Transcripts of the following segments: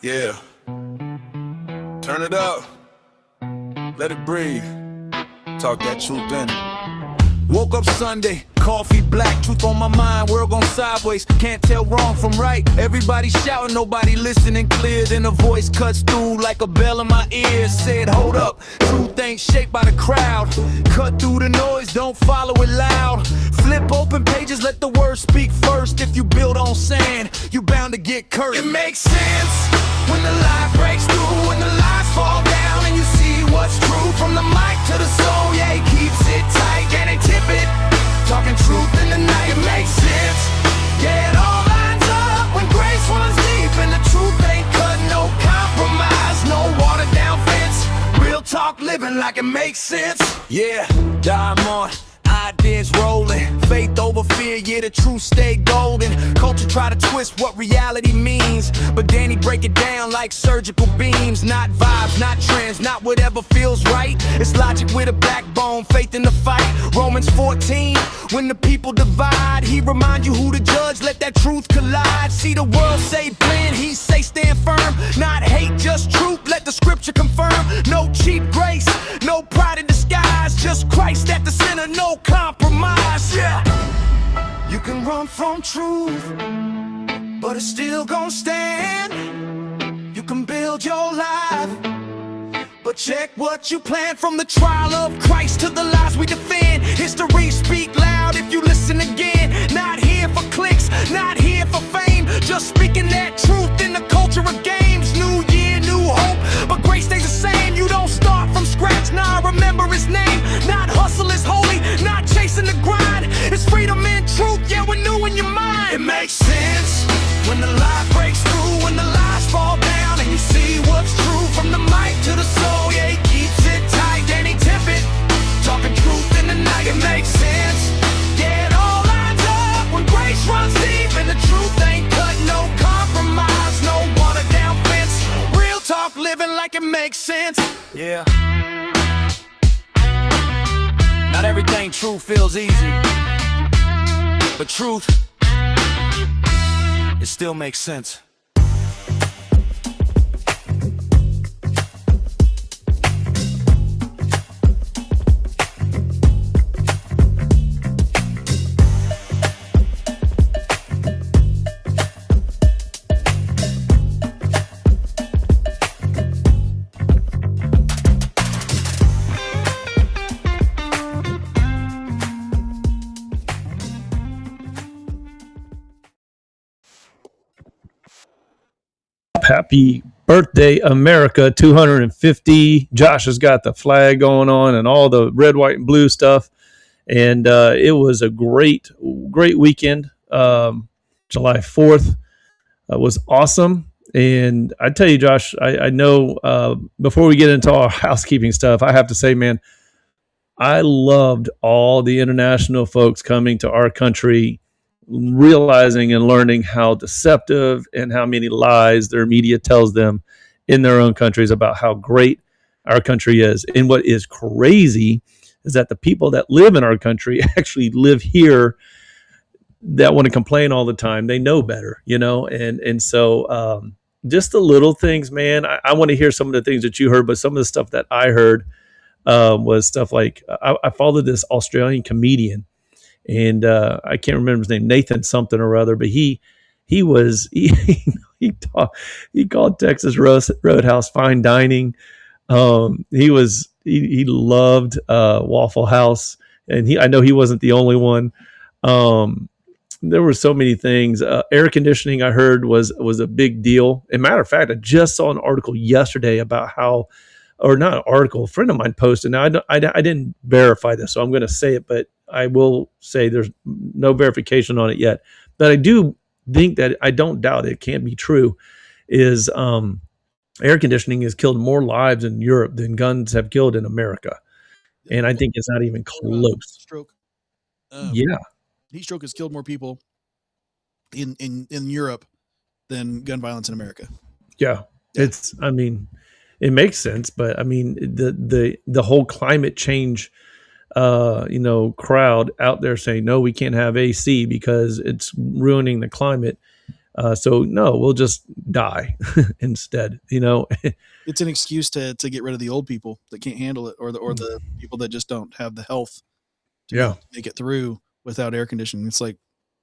Yeah. Turn it up. Let it breathe. Talk that truth in it. Woke up Sunday, coffee black, truth on my mind, world gone sideways, can't tell wrong from right. Everybody shouting, nobody listening clear, then a voice cuts through like a bell in my ear. Said, hold up, truth ain't shaped by the crowd. Cut through the noise, don't follow it loud. Flip open pages, let the word speak first. If you build on sand, you bound to get cursed. It makes sense when the light breaks through, when the lies fall down, and you see what's true. From the mic to the soul, yeah, he keeps it tight, and they tip it. Talking truth in the night, it makes sense. Yeah, it all lines up when grace runs deep, and the truth ain't cut, no compromise, no watered down fence. Real talk, living like it makes sense. Yeah, diamond, ideas rolling, faith over fear, yeah, the truth stay golden. Culture try to twist what reality means, but Danny break it down like surgical beams. Not vibes, not trends, not whatever feels right. It's logic with a backbone, faith in the fight. Romans 14, when the people divide, he remind you who to judge, let that truth collide. See the world say blend, he say stand firm. Not hate, just truth, let the scripture confirm. No cheap grace, no pride in disguise, just Christ at the center, no compromise. Yeah, you can run from truth, but it's still gonna stand. You can build your life, but check what you plan. From the trial of Christ to the lies we defend, history speak loud if you listen again. Not here for clicks, not here for fame, just speaking that truth in the culture of games. New year, new hope, but grace stays the same. You don't start from scratch, now remember his name. Not hustle is holy, not chasing the grind. It's freedom in truth, yeah, renewing your mind. It makes sense when the light breaks through, when the lies fall down, and you see what's true. From the mic to the soul, yeah, he keeps it tight, and he tip it. Talking truth in the night, it makes sense. Yeah, it all lines up when grace runs deep, and the truth ain't cut, no compromise, no watered down fence. Real talk, living like it makes sense. Yeah. Not everything true feels easy, but truth, it still makes sense. Happy birthday, America 250. Josh has got the flag going on and all the red, white, and blue stuff. And it was a great weekend. July 4th was awesome. And I tell you, Josh, I know before we get into our housekeeping stuff, I have to say, man, I loved all the international folks coming to our country, realizing and learning how deceptive and how many lies their media tells them in their own countries about how great our country is. And what is crazy is that the people that live in our country actually live here that want to complain all the time. They know better, you know? And so just the little things, man, I want to hear some of the things that you heard, but some of the stuff that I heard was stuff like, I followed this Australian comedian, and I can't remember his name, Nathan something or other, but he called Texas Roadhouse fine dining. He loved Waffle House, and I know he wasn't the only one. There were so many things. Air conditioning, I heard, was a big deal. As a matter of fact, I just saw an article yesterday about how, or not an article, a friend of mine posted. Now, I didn't verify this, so I'm going to say it, but I will say there's no verification on it yet. But I do think that, I don't doubt it can't be true, is air conditioning has killed more lives in Europe than guns have killed in America. And I think it's not even close. Stroke. Yeah. Heat stroke has killed more people in Europe than gun violence in America. Yeah. I mean, it makes sense, but I mean, the whole climate change, crowd out there saying, no, we can't have AC because it's ruining the climate. So no, we'll just die instead. It's an excuse to get rid of the old people that can't handle it, or the people that just don't have the health to be Yeah. able to make it through without air conditioning. It's like,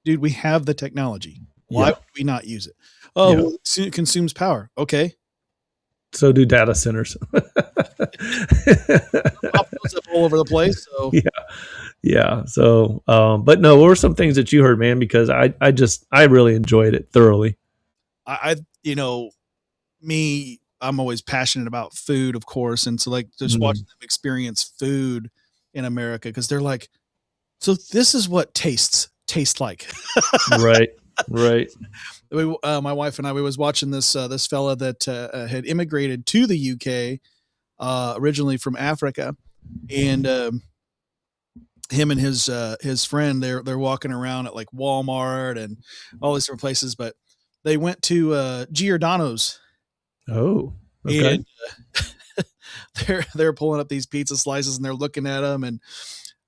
dude, we have the technology. Why Yeah. would we not use it? Oh, Yeah. well, it consumes power. Okay. So do data centers. Pop those up all over the place. So Yeah. Yeah. So, but no, what were some things that you heard, man? Because I really enjoyed it thoroughly. me, I'm always passionate about food, of course. And so like just watching them experience food in America, because they're like, so this is what taste like. Right. Right. My wife and I, we was watching this fella that had immigrated to the UK, originally from Africa, and him and his friend, they're walking around at like Walmart and all these different places, but they went to Giordano's, Oh, okay. and they're pulling up these pizza slices and they're looking at them, and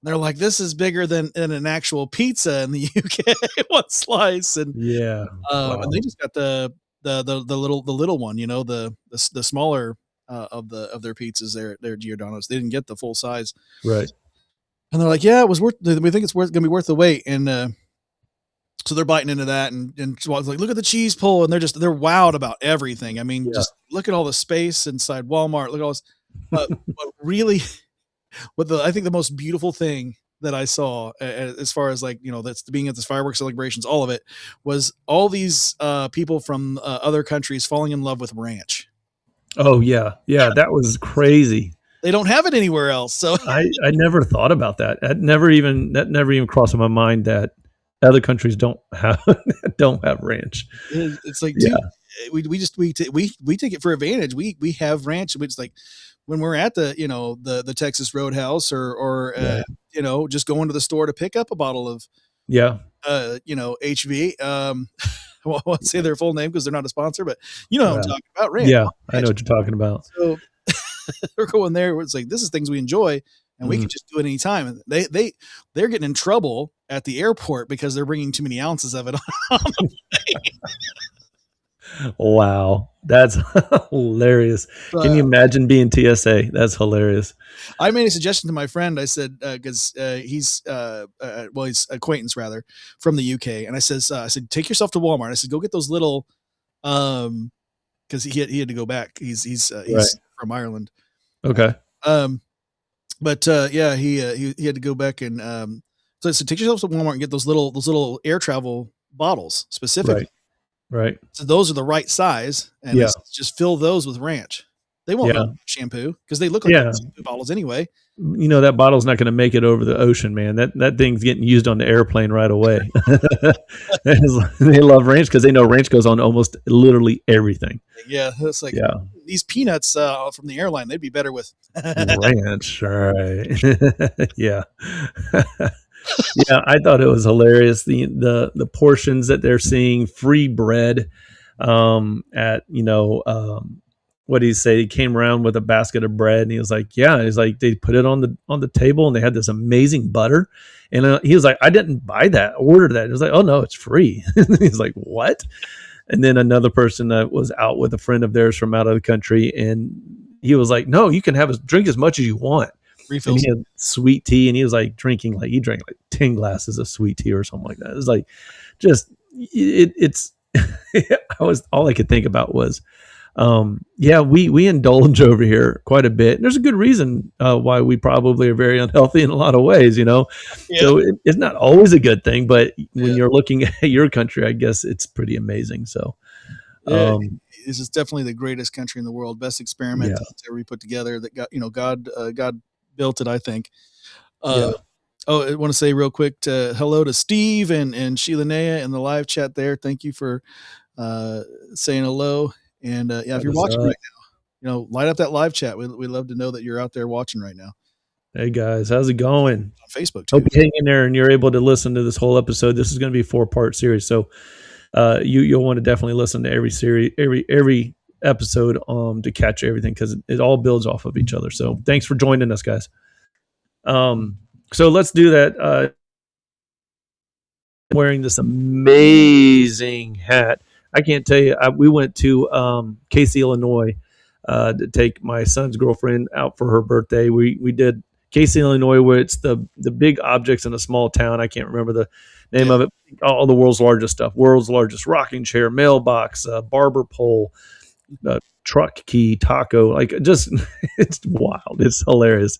they're like, this is bigger than an actual pizza in the UK, one slice. And Yeah. Wow. and they just got the little one, the smaller of their pizzas there, their Giordano's. They didn't get the full size. Right. And they're like, yeah, it was worth. We think it's going to be worth the wait. And so they're biting into that, and Schwab's like, look at the cheese pull, and they're wowed about everything. I mean, just look at all the space inside Walmart. Look at all this. But really, I think the most beautiful thing that I saw, as far as like, that's being at this fireworks celebrations, all of it was all these people from other countries falling in love with ranch. Oh yeah. Yeah. That was crazy. They don't have it anywhere else. So I never thought about that. That never even crossed my mind that other countries don't have ranch. it's like, dude, we take it for advantage. We have ranch, which, like, when we're at the Texas Roadhouse, or just going to the store to pick up a bottle of HV. I won't say their full name because they're not a sponsor, but what I'm talking about, ranch. Yeah, I know what you're talking about. So they're going there. It's like, this is things we enjoy, and we can just do it anytime. And they're getting in trouble at the airport because they're bringing too many ounces of it on. Wow, that's hilarious. Can you imagine being TSA? That's hilarious. I made a suggestion to my friend. I said, because he's acquaintance rather from the UK, and I said, take yourself to Walmart. I said, go get those little, because he had to go back. He's Right. from Ireland. Okay. But he had to go back, and so I said, take yourself to Walmart and get those little air travel bottles specifically. Right. So those are the right size, and just fill those with ranch. They won't look like shampoo because they look like shampoo bottles anyway. That bottle's not going to make it over the ocean, man. That thing's getting used on the airplane right away. They love ranch because they know ranch goes on almost literally everything. Yeah, it's like these peanuts from the airline. They'd be better with ranch, right? Yeah. Yeah, I thought it was hilarious. The portions that they're seeing, free bread at what did he say? He came around with a basket of bread, and he was like, he's like, they put it on the table, and they had this amazing butter, and he was like, I didn't buy that, order that. It was like, oh no, it's free. He's like, what? And then another person that was out with a friend of theirs from out of the country, and he was like, no, you can drink as much as you want. Refills. And he had sweet tea, and he was like he drank like 10 glasses of sweet tea or something like that. It was like, just it's all I could think about was, we indulge over here quite a bit. There's a good reason why we probably are very unhealthy in a lot of ways, So it's not always a good thing, but when you're looking at your country, I guess it's pretty amazing. So this is definitely the greatest country in the world, best experiment that's ever been put together. That God built it, I think. I want to say real quick hello to Steve and Sheila Nea in the live chat there. Thank you for saying hello. And if you're watching right now, light up that live chat. We love to know that you're out there watching right now. Hey guys, how's it going? On Facebook too. Hope you hang in there and you're able to listen to this whole episode. This is going to be a 4-part series, so you'll want to definitely listen to every series, every episode to catch everything, because it all builds off of each other. So thanks for joining us, guys. So let's do that. Wearing this amazing hat I can't tell you. We went to Casey, Illinois, to take my son's girlfriend out for her birthday. We did Casey, Illinois, where it's the big objects in a small town. I can't remember the name of it. All the world's largest stuff. World's largest rocking chair, mailbox, barber pole, truck key, taco. Like, just it's wild. It's hilarious.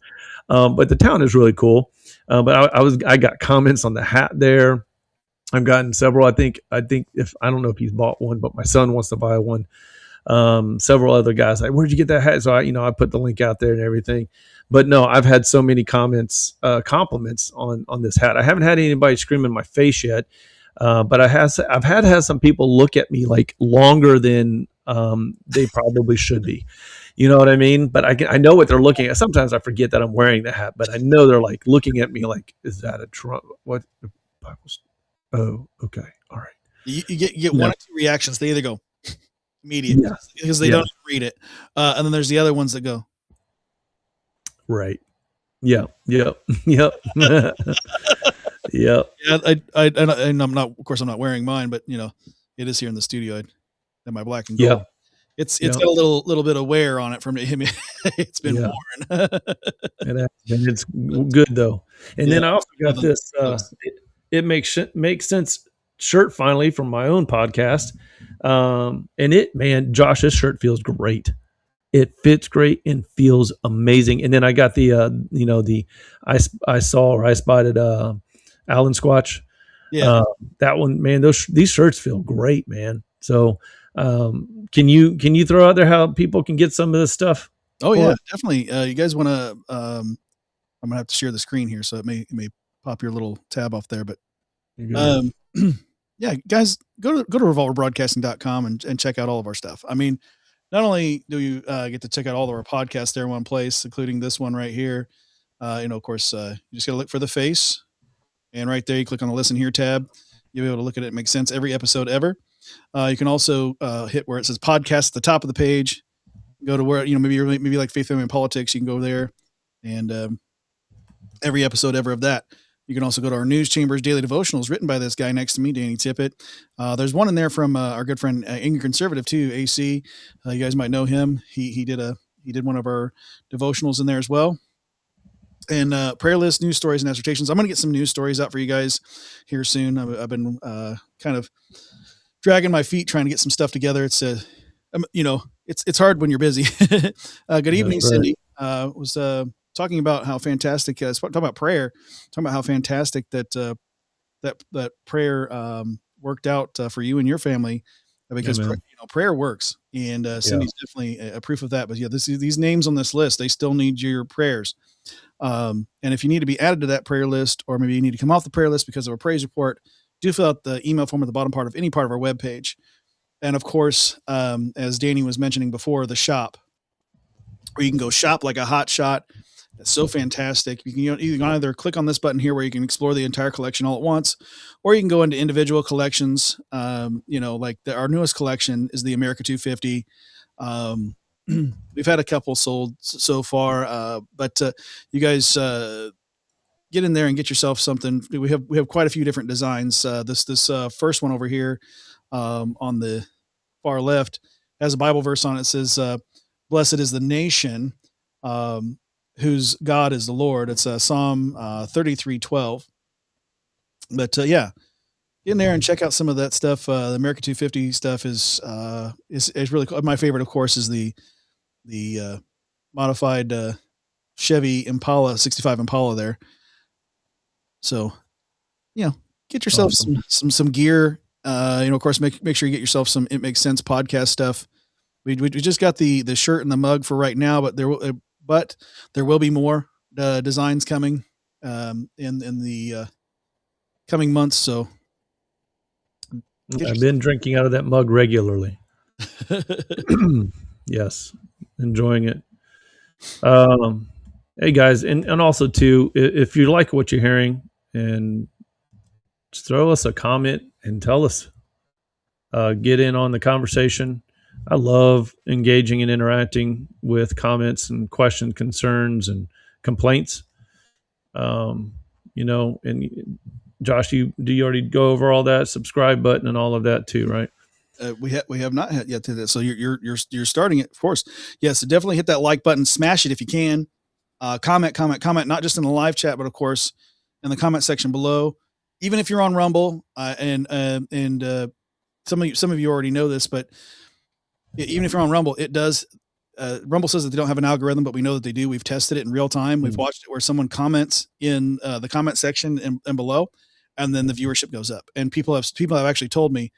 But the town is really cool. But I got comments on the hat there. I've gotten several. I think if I don't know if he's bought one, but my son wants to buy one. Several other guys like, where'd you get that hat? So I put the link out there and everything. But no, I've had so many compliments on this hat. I haven't had anybody scream in my face yet. But I've had some people look at me like longer than they probably should be. You know what I mean? But I know what they're looking at. Sometimes I forget that I'm wearing the hat, but I know they're like looking at me like, is that a Trump? What? Oh, okay. All right. You get one or two reactions. They either go immediate because they don't read it. And then there's the other ones that go. Right. Yeah. Yep. Yep. Yep. Yeah. And I'm not, of course, I'm not wearing mine, but it is here in the studio. I have my black and gold. Yeah. It's got a little bit of wear on it from him. It's been worn. And it's good though. And then I also got this. It makes sense shirt finally from my own podcast. And Josh, this shirt feels great. It fits great and feels amazing. And then I got the I spotted Allen Squatch. Yeah. That one, man, these shirts feel great, man. So can you throw out there how people can get some of this stuff? Oh yeah, definitely. You guys want to, I'm gonna have to share the screen here, so it may pop your little tab off there, but yeah, guys, go to revolverbroadcasting.com and check out all of our stuff. I mean, not only do you get to check out all of our podcasts there in one place, including this one right here, of course, you just gotta look for the face, and right there you click on the listen here tab. You'll be able to look at it. It makes sense every episode ever. You can also hit where it says podcast at the top of the page. Go to where maybe like Faith, Family, and Politics. You can go there, and every episode ever of that. You can also go to our News Chambers Daily Devotionals, written by this guy next to me, Danny Tippett. There's one in there from our good friend Angry Conservative too, AC. You guys might know him. He did one of our devotionals in there as well. And prayer list, news stories, and exhortations. I'm going to get some news stories out for you guys here soon. I've been kind of dragging my feet trying to get some stuff together. It's it's hard when you're busy. Good evening, right. Cindy. Was talking about how fantastic. Talking about prayer. Talking about how fantastic that prayer worked out for you and your family, because prayer works, and Cindy's definitely a proof of that. But yeah, these names on this list, they still need your prayers. And if you need to be added to that prayer list, or maybe you need to come off the prayer list because of a praise report, do fill out the email form at the bottom part of any part of our webpage. And of course, as Danny was mentioning before, the shop, where you can go shop like a hot shot. That's so fantastic. You can either click on this button here where you can explore the entire collection all at once, or you can go into individual collections. Like our newest collection is the America 250. We've had a couple sold so far, but you guys get in there and get yourself something. We have quite a few different designs. This first one over here on the far left has a Bible verse on it. It says, "Blessed is the nation whose God is the Lord." It's Psalm 33:12. But get in there and check out some of that stuff. The America 250 stuff is really cool. My favorite, of course, is the modified Chevy Impala 65 Impala there. So, get yourself some gear. Of course, make sure you get yourself some It Makes Sense podcast stuff. We just got the shirt and the mug for right now, but there will be more designs coming in the coming months. So I've been drinking out of that mug regularly. Yes, enjoying it. Hey guys, and also too, if you like what you're hearing, and just throw us a comment and tell us. Get in on the conversation. I love engaging and interacting with comments and questions, concerns, and complaints. And Josh, do you already go over all that subscribe button and all of that too, right? We have not had yet to this. So you're starting it, of course. Yes, so definitely hit that like button, smash it if you can. Comment, not just in the live chat, but of course in the comment section below. Even if you're on Rumble, and some of you already know this, but even if you're on Rumble, it does. Rumble says that they don't have an algorithm, but we know that they do. We've tested it in real time. We've watched it where someone comments in the comment section and below, and then the viewership goes up. And people have actually told me,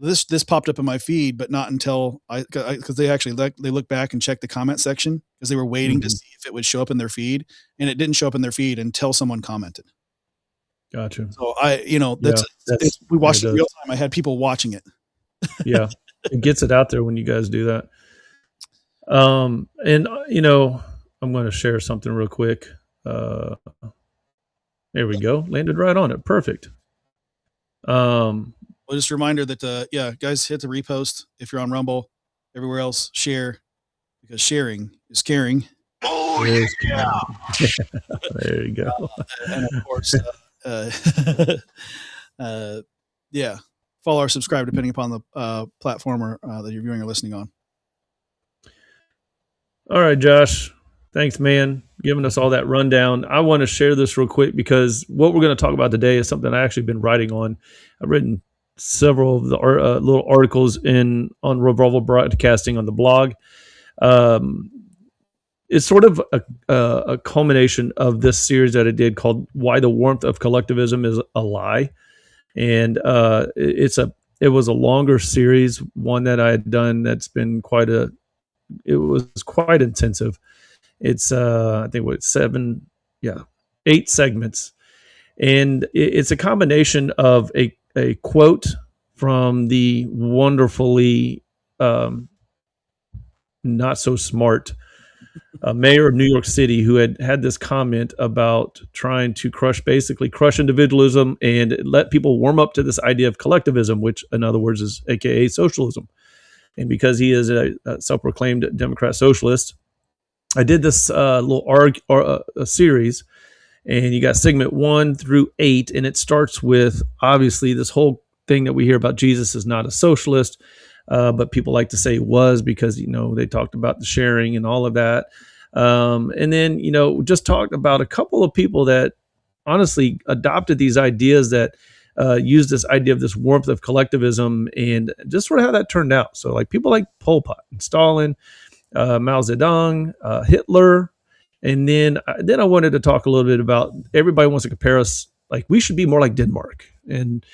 this popped up in my feed, but not until because they actually they look back and check the comment section because they were waiting to see if it would show up in their feed, and it didn't show up in their feed until someone commented. Gotcha. So we watched it in real time. I had people watching it. Yeah, it gets it out there when you guys do that. And I'm going to share something real quick. There we go. Landed right on it. Perfect. Well, just a reminder that guys, hit the repost if you're on Rumble. Everywhere else, share, because sharing is caring. Oh yeah. There you go. And of course, follow or subscribe depending upon the platform or that you're viewing or listening on. All right, Josh. Thanks, man, giving us all that rundown. I want to share this real quick because what we're going to talk about today is something I've actually been writing on. I've written several of the little articles on Revolver Broadcasting on the blog. It's sort of a culmination of this series that I did called "Why the Warmth of Collectivism is a Lie," and it was a longer series, one that I had done that's been it was quite intensive. It's I think 8 segments, and it's a combination of a quote from the wonderfully not so smart mayor of New York City, who had this comment about trying to crush individualism and let people warm up to this idea of collectivism, which in other words is AKA socialism. And because he is a self-proclaimed Democrat socialist, I did this little a series, and you got segment 1 through 8, and it starts with obviously this whole thing that we hear about Jesus is not a socialist, but people like to say he was because they talked about the sharing and all of that, and then just talked about a couple of people that honestly adopted these ideas that use this idea of this warmth of collectivism and just sort of how that turned out. So like people like Pol Pot and Stalin, Mao Zedong, Hitler. And then I wanted to talk a little bit about everybody wants to compare us. Like we should be more like Denmark, and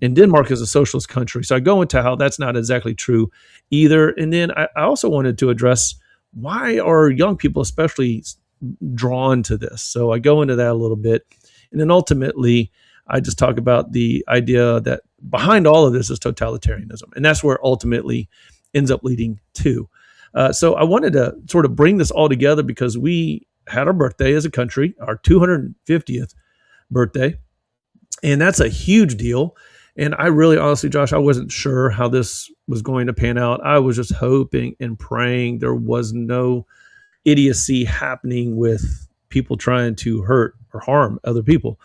Denmark is a socialist country. So I go into how that's not exactly true either. And then I also wanted to address why are young people especially drawn to this. So I go into that a little bit. And then ultimately, I just talk about the idea that behind all of this is totalitarianism. And that's where it ultimately ends up leading to. So I wanted to sort of bring this all together because we had our birthday as a country, our 250th birthday. And that's a huge deal. And I really, honestly, Josh, I wasn't sure how this was going to pan out. I was just hoping and praying there was no idiocy happening with people trying to hurt or harm other people.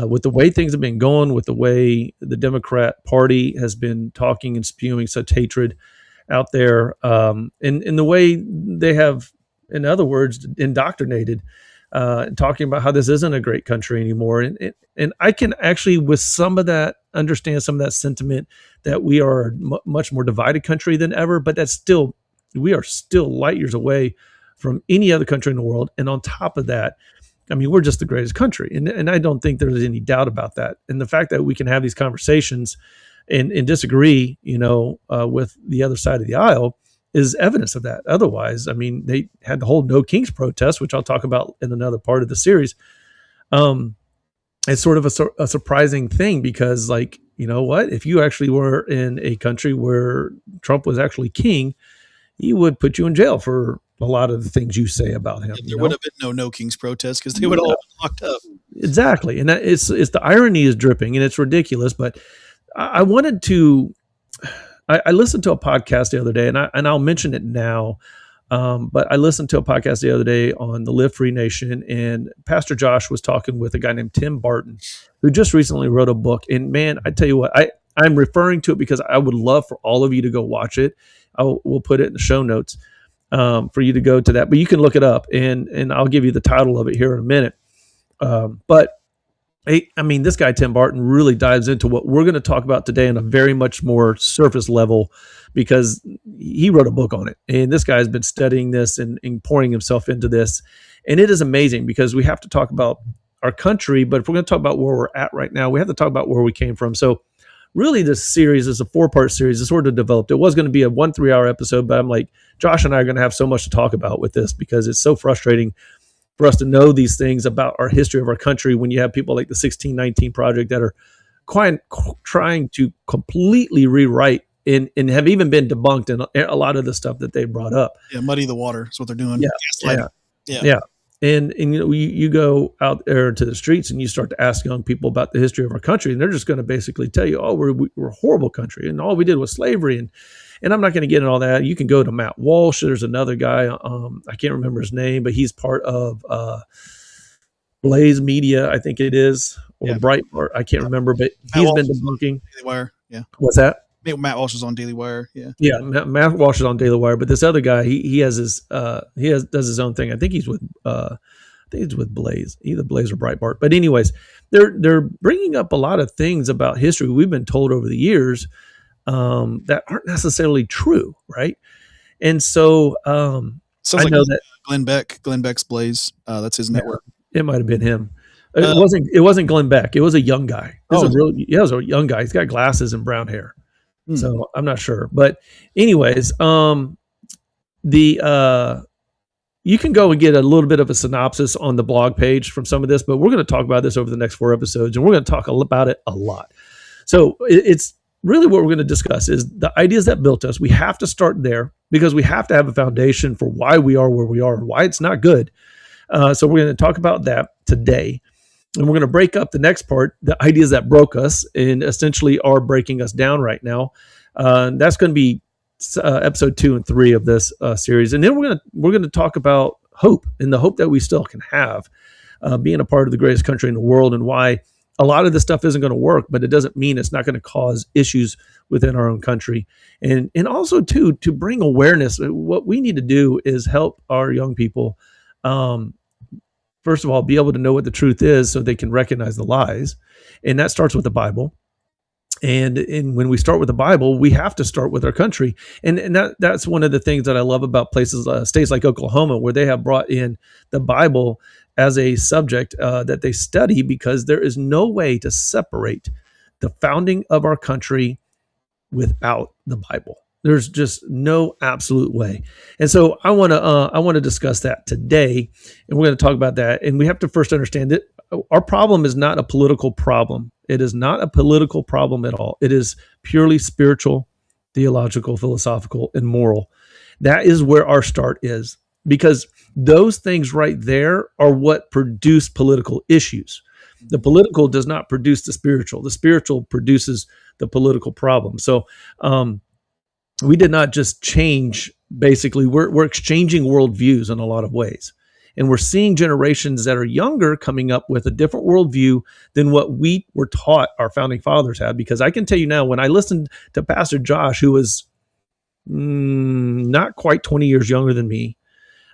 With the way things have been going, with the way the Democrat Party has been talking and spewing such hatred out there, and the way they have, in other words, indoctrinated, talking about how this isn't a great country anymore. And I can actually, with some of that, understand some of that sentiment that we are a much more divided country than ever, but we are still light years away from any other country in the world. And on top of that, I mean, we're just the greatest country. And I don't think there's any doubt about that. And the fact that we can have these conversations and disagree, with the other side of the aisle is evidence of that. Otherwise, I mean, they had the whole No Kings protest, which I'll talk about in another part of the series. It's sort of a surprising thing because, like, you know what? If you actually were in a country where Trump was actually king, he would put you in jail for a lot of the things you say about him. There would have been no Kings protest because they would all been locked up. Exactly. And that it's the irony is dripping and it's ridiculous. But I wanted to, I listened to a podcast the other day and I'll mention it now. But I listened to a podcast the other day on the Live Free Nation, and Pastor Josh was talking with a guy named Tim Barton, who just recently wrote a book. And man, I tell you what, I'm referring to it because I would love for all of you to go watch it. We'll put it in the show notes for you to go to that, but you can look it up, and I'll give you the title of it here in a minute. But I mean, this guy, Tim Barton, really dives into what we're going to talk about today on a very much more surface level, because he wrote a book on it. And this guy has been studying this and pouring himself into this. And it is amazing because we have to talk about our country, but if we're going to talk about where we're at right now, we have to talk about where we came from. So really, this series is a 4-part series. It's sort of developed. It was going to be a 3-hour episode, but I'm like, Josh and I are going to have so much to talk about with this because it's so frustrating for us to know these things about our history of our country when you have people like the 1619 Project that are trying to completely rewrite and have even been debunked in a lot of the stuff that they brought up. Yeah, muddy the water is what they're doing. Yeah. And you know, you go out there to the streets and you start to ask young people about the history of our country, and they're just going to basically tell you, oh, we're a horrible country, and all we did was slavery. And I'm not going to get into all that. You can go to Matt Walsh. There's another guy, I can't remember his name, but he's part of Blaze Media, I think it is, or Breitbart. I can't remember, but he's been debunking. Daily Wire. Yeah. What's that? Matt Walsh is on Daily Wire. Yeah. Yeah. Matt Walsh is on Daily Wire, but this other guy, he has his, does his own thing. I think he's with Blaze, either Blaze or Breitbart. But anyways, they're bringing up a lot of things about history we've been told over the years that aren't necessarily true, right? And so Sounds like that Glenn Beck's Blaze. That's his network. It might have been him. It wasn't Glenn Beck. It was a young guy. It was a young guy. He's got glasses and brown hair. So I'm not sure. But anyways, you can go and get a little bit of a synopsis on the blog page from some of this, but we're going to talk about this over the next 4 episodes, and we're going to talk about it a lot. So it's really what we're going to discuss is the ideas that built us. We have to start there because we have to have a foundation for why we are where we are and why it's not good. So we're going to talk about that today. And we're going to break up the next part, the ideas that broke us and essentially are breaking us down right now. That's going to be episode 2 and 3 of this series. And then we're going to talk about hope and the hope that we still can have being a part of the greatest country in the world, and why a lot of this stuff isn't going to work, but it doesn't mean it's not going to cause issues within our own country. And also too, to bring awareness. What we need to do is help our young people, first of all, be able to know what the truth is so they can recognize the lies. And that starts with the Bible. And when we start with the Bible, we have to start with our country. And that's one of the things that I love about places, states like Oklahoma, where they have brought in the Bible as a subject that they study, because there is no way to separate the founding of our country without the Bible. There's just no absolute way. And so I want to discuss that today, and we're going to talk about that. And we have to first understand that our problem is not a political problem. It is not a political problem at all. It is purely spiritual, theological, philosophical, and moral. That is where our start is, because those things right there are what produce political issues. The political does not produce the spiritual. The spiritual produces the political problem. So we did not just change. Basically, we're exchanging worldviews in a lot of ways. And we're seeing generations that are younger coming up with a different worldview than what we were taught our founding fathers had. Because I can tell you now, when I listened to Pastor Josh, who was not quite 20 years younger than me,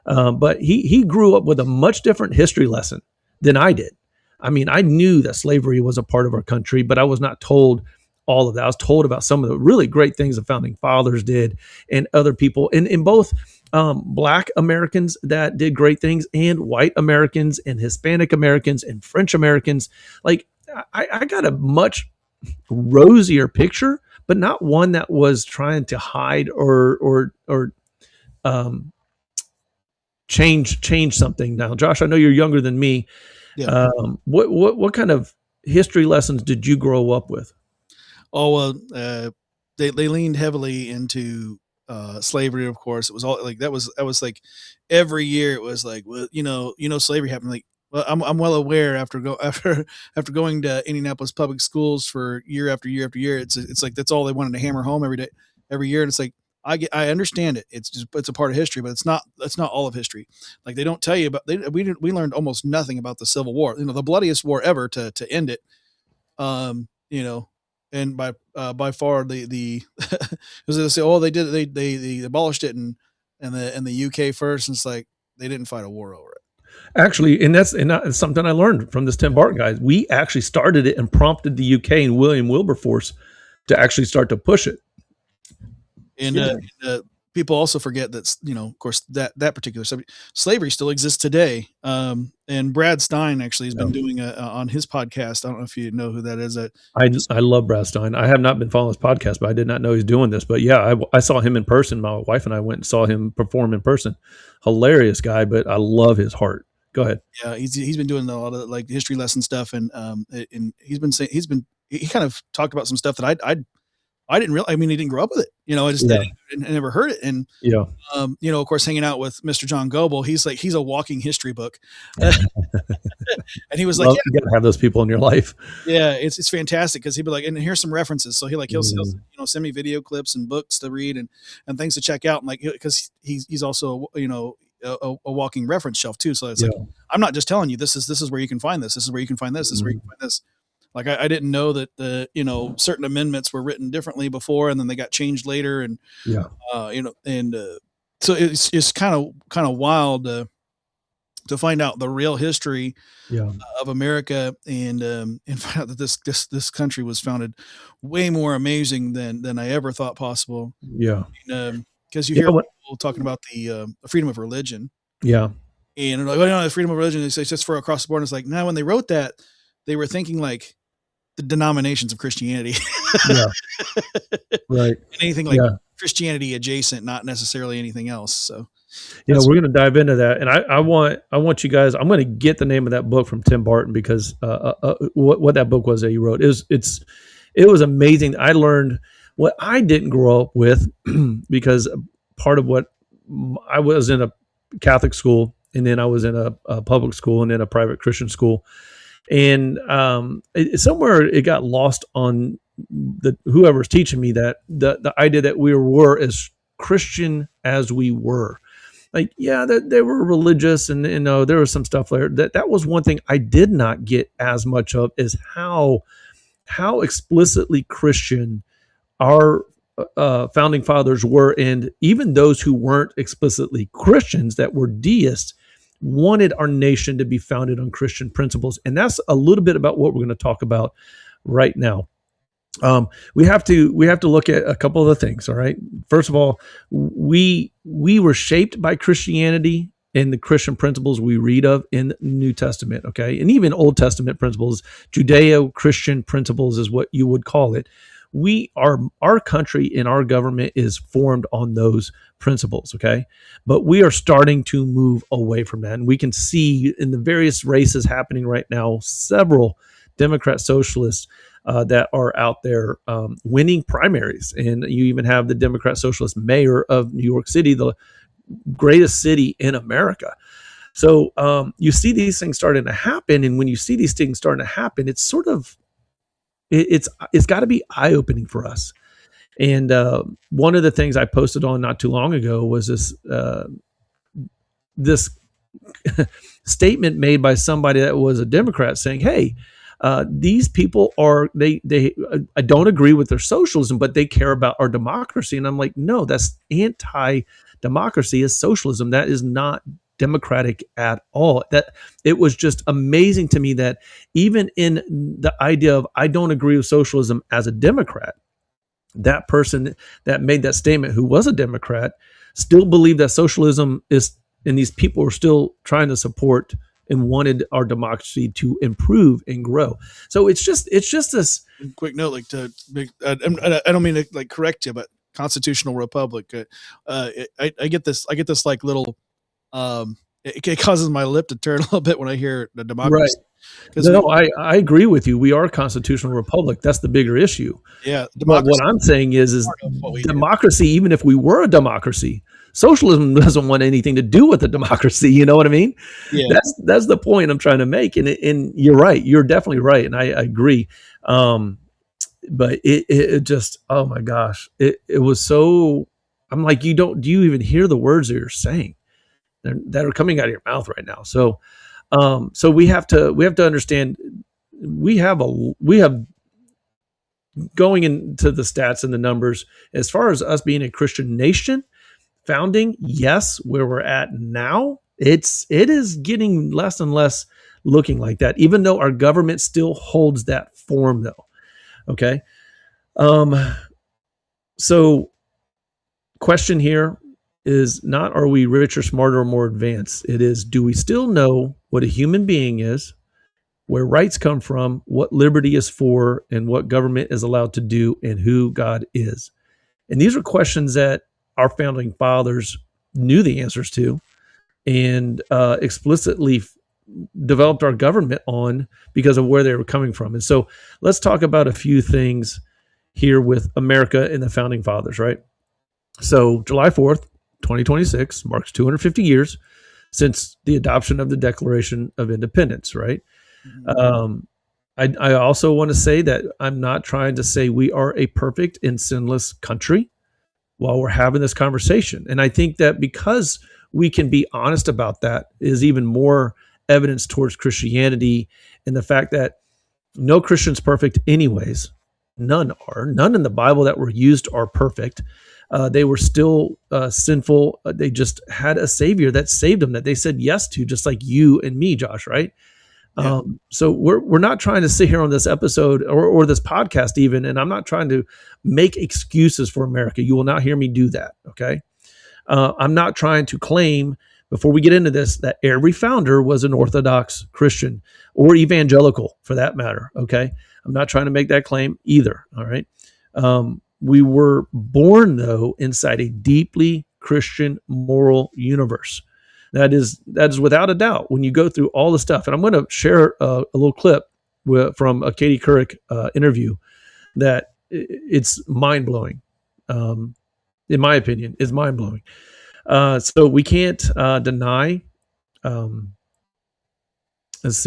but he grew up with a much different history lesson than I did. I mean, I knew that slavery was a part of our country, but I was not told all of that. I was told about some of the really great things the founding fathers did, and other people, and in both Black Americans that did great things, and white Americans and Hispanic Americans and French Americans. Like I got a much rosier picture, but not one that was trying to hide or change something. Now, Josh, I know you're younger than me. Yeah. What kind of history lessons did you grow up with? Oh, well, they leaned heavily into slavery, of course. It was all like that was like every year it was like, well, slavery happened. Like, well, I'm well aware after going to Indianapolis public schools for year after year after year. It's like that's all they wanted to hammer home every year. And it's like I understand it. It's a part of history, but that's not all of history. Like they don't tell you about. We learned almost nothing about the Civil War. The bloodiest war ever to end it. and by far the because they say, oh, they abolished it in the UK first, and it's like they didn't fight a war over it. Actually, and that's something I learned from this Tim Barton guy. We actually started it and prompted the UK and William Wilberforce to actually start to push it. And people also forget that, of course, that particular subject, slavery still exists today. And Brad Stein actually has been doing on his podcast. I don't know if you know who that is. I love Brad Stein. I have not been following his podcast, but I did not know he's doing this. But yeah, I saw him in person. My wife and I went and saw him perform in person. Hilarious guy, but I love his heart. Go ahead. Yeah, he's been doing a lot of like history lesson stuff, and he kind of talked about some stuff that I didn't realize. I mean, he didn't grow up with it. I just I never heard it. And of course, hanging out with Mr. John Goebel, he's a walking history book. And he was like, you gotta have those people in your life. Yeah, it's fantastic because he'd be like, and here's some references. So he'll send me video clips and books to read and things to check out, and like because he's also a walking reference shelf too. So it's like, I'm not just telling you this is where you can find this. This is where you can find this. This is where you can find this. Like I didn't know that certain amendments were written differently before, and then they got changed later, and so it's kind of wild to find out the real history of America, and find out that this country was founded way more amazing than I ever thought possible. Yeah, because you hear people talking about the freedom of religion. Yeah, and like, the freedom of religion is just for across the board. And it's like, now when they wrote that, they were thinking like the denominations of Christianity. Right. And anything like Christianity adjacent, not necessarily anything else. So we're going to dive into that. And I want you guys, I'm going to get the name of that book from Tim Barton, because what that book was that he wrote it was amazing. I learned what I didn't grow up with, because part of what I was in a Catholic school, and then I was in a public school, and then a private Christian school. And somewhere it got lost on whoever's teaching me that the idea that we were as Christian as we were. Like, that they were religious, and there was some stuff there. That was one thing I did not get as much of, is how explicitly Christian our founding fathers were, and even those who weren't explicitly Christians, that were deists, wanted our nation to be founded on Christian principles. And that's a little bit about what we're going to talk about right now. We have to look at a couple of the things. All right. First of all, we were shaped by Christianity and the Christian principles we read of in the New Testament. Okay. And even Old Testament principles, Judeo-Christian principles is what you would call it. Our country and our government is formed on those principles. Okay. But we are starting to move away from that. And we can see in the various races happening right now, several Democrat socialists that are out there winning primaries. And you even have the Democrat socialist mayor of New York City, the greatest city in America. So you see these things starting to happen. And when you see these things starting to happen, it's sort of, it's got to be eye-opening for us. And one of the things I posted on not too long ago was this statement made by somebody that was a Democrat, saying, "Hey, these people I don't agree with their socialism, but they care about our democracy." And I'm like, no, that's anti-democracy is socialism. That is not democratic at all. That it was just amazing to me that even in the idea of, I don't agree with socialism as a Democrat, that person that made that statement, who was a Democrat, still believed that socialism is, and these people were still trying to support and wanted our democracy to improve and grow. So it's just this quick note, like I don't mean to like correct you, but constitutional republic. I get this like little. It causes my lip to turn a little bit when I hear the democracy. Right. No, I agree with you. We are a constitutional republic. That's the bigger issue. Yeah. But what I'm saying is democracy, even if we were a democracy, socialism doesn't want anything to do with the democracy. You know what I mean? Yeah. That's the point I'm trying to make. And you're right. You're definitely right. And I agree. But it just, oh my gosh, it was so, I'm like, do you even hear the words that you're saying that are coming out of your mouth right now? So we have to understand we have going into the stats and the numbers, as far as us being a Christian nation, founding, yes, where we're at now, it is getting less and less looking like that, even though our government still holds that form though. Okay. So question here is not, are we richer, smarter, or more advanced? It is, do we still know what a human being is, where rights come from, what liberty is for, and what government is allowed to do, and who God is? And these are questions that our founding fathers knew the answers to, and explicitly developed our government on because of where they were coming from. And so let's talk about a few things here with America and the founding fathers, right? So July 4th, 2026 marks 250 years since the adoption of the Declaration of Independence, right? I also want to say that I'm not trying to say we are a perfect and sinless country while we're having this conversation. And I think that because we can be honest about that is even more evidence towards Christianity, and the fact that no Christian's perfect anyways. None are. None in the Bible that were used are perfect. They were still sinful. They just had a savior that saved them, that they said yes to, just like you and me, Josh, right? Yeah. So we're not trying to sit here on this episode or this podcast even, and I'm not trying to make excuses for America. You will not hear me do that, okay? I'm not trying to claim, before we get into this, that every founder was an Orthodox Christian or evangelical for that matter, okay? I'm not trying to make that claim either, all right? We were born, though, inside a deeply Christian moral universe. That is without a doubt when you go through all the stuff. And I'm going to share a little clip from a Katie Couric interview that it's mind-blowing. In my opinion, is mind-blowing. So we can't deny, to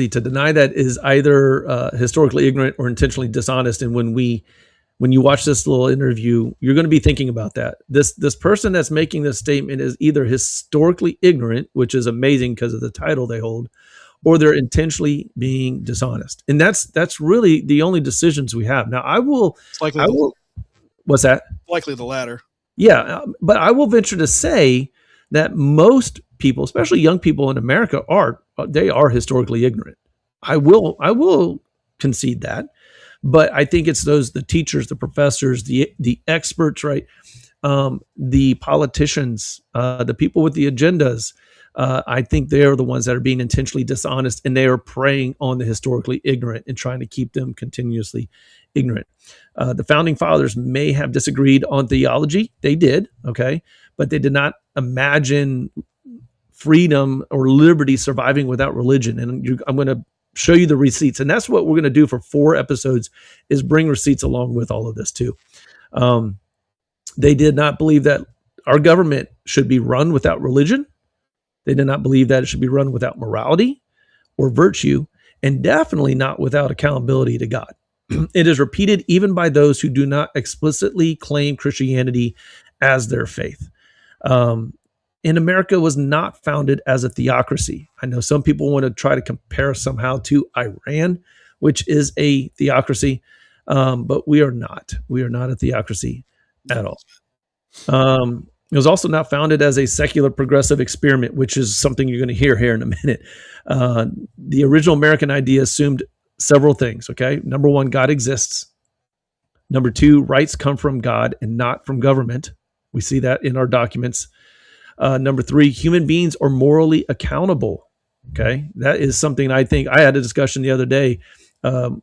deny that is either historically ignorant or intentionally dishonest. And when you watch this little interview, you're going to be thinking about that. This person that's making this statement is either historically ignorant, which is amazing because of the title they hold, or they're intentionally being dishonest. And that's really the only decisions we have. Now, what's that? Likely the latter. Yeah, but I will venture to say that most people, especially young people in America, are historically ignorant. I will concede that. But I think it's the teachers, the professors, the experts, right? The politicians, the people with the agendas. I think they're the ones that are being intentionally dishonest, and they are preying on the historically ignorant and trying to keep them continuously ignorant. The founding fathers may have disagreed on theology. They did, okay? But they did not imagine freedom or liberty surviving without religion. And I'm going to show you the receipts. And that's what we're going to do for 4 episodes, is bring receipts along with all of this too. They did not believe that our government should be run without religion. They did not believe that it should be run without morality or virtue, and definitely not without accountability to God. It is repeated even by those who do not explicitly claim Christianity as their faith. And America was not founded as a theocracy. I know some people want to try to compare us somehow to Iran, which is a theocracy, but we are not. We are not a theocracy at all. It was also not founded as a secular progressive experiment, which is something you're going to hear here in a minute. The original American idea assumed several things, okay? Number 1, God exists. Number 2, rights come from God and not from government. We see that in our documents. Number 3, human beings are morally accountable. Okay. That is something I think I had a discussion the other day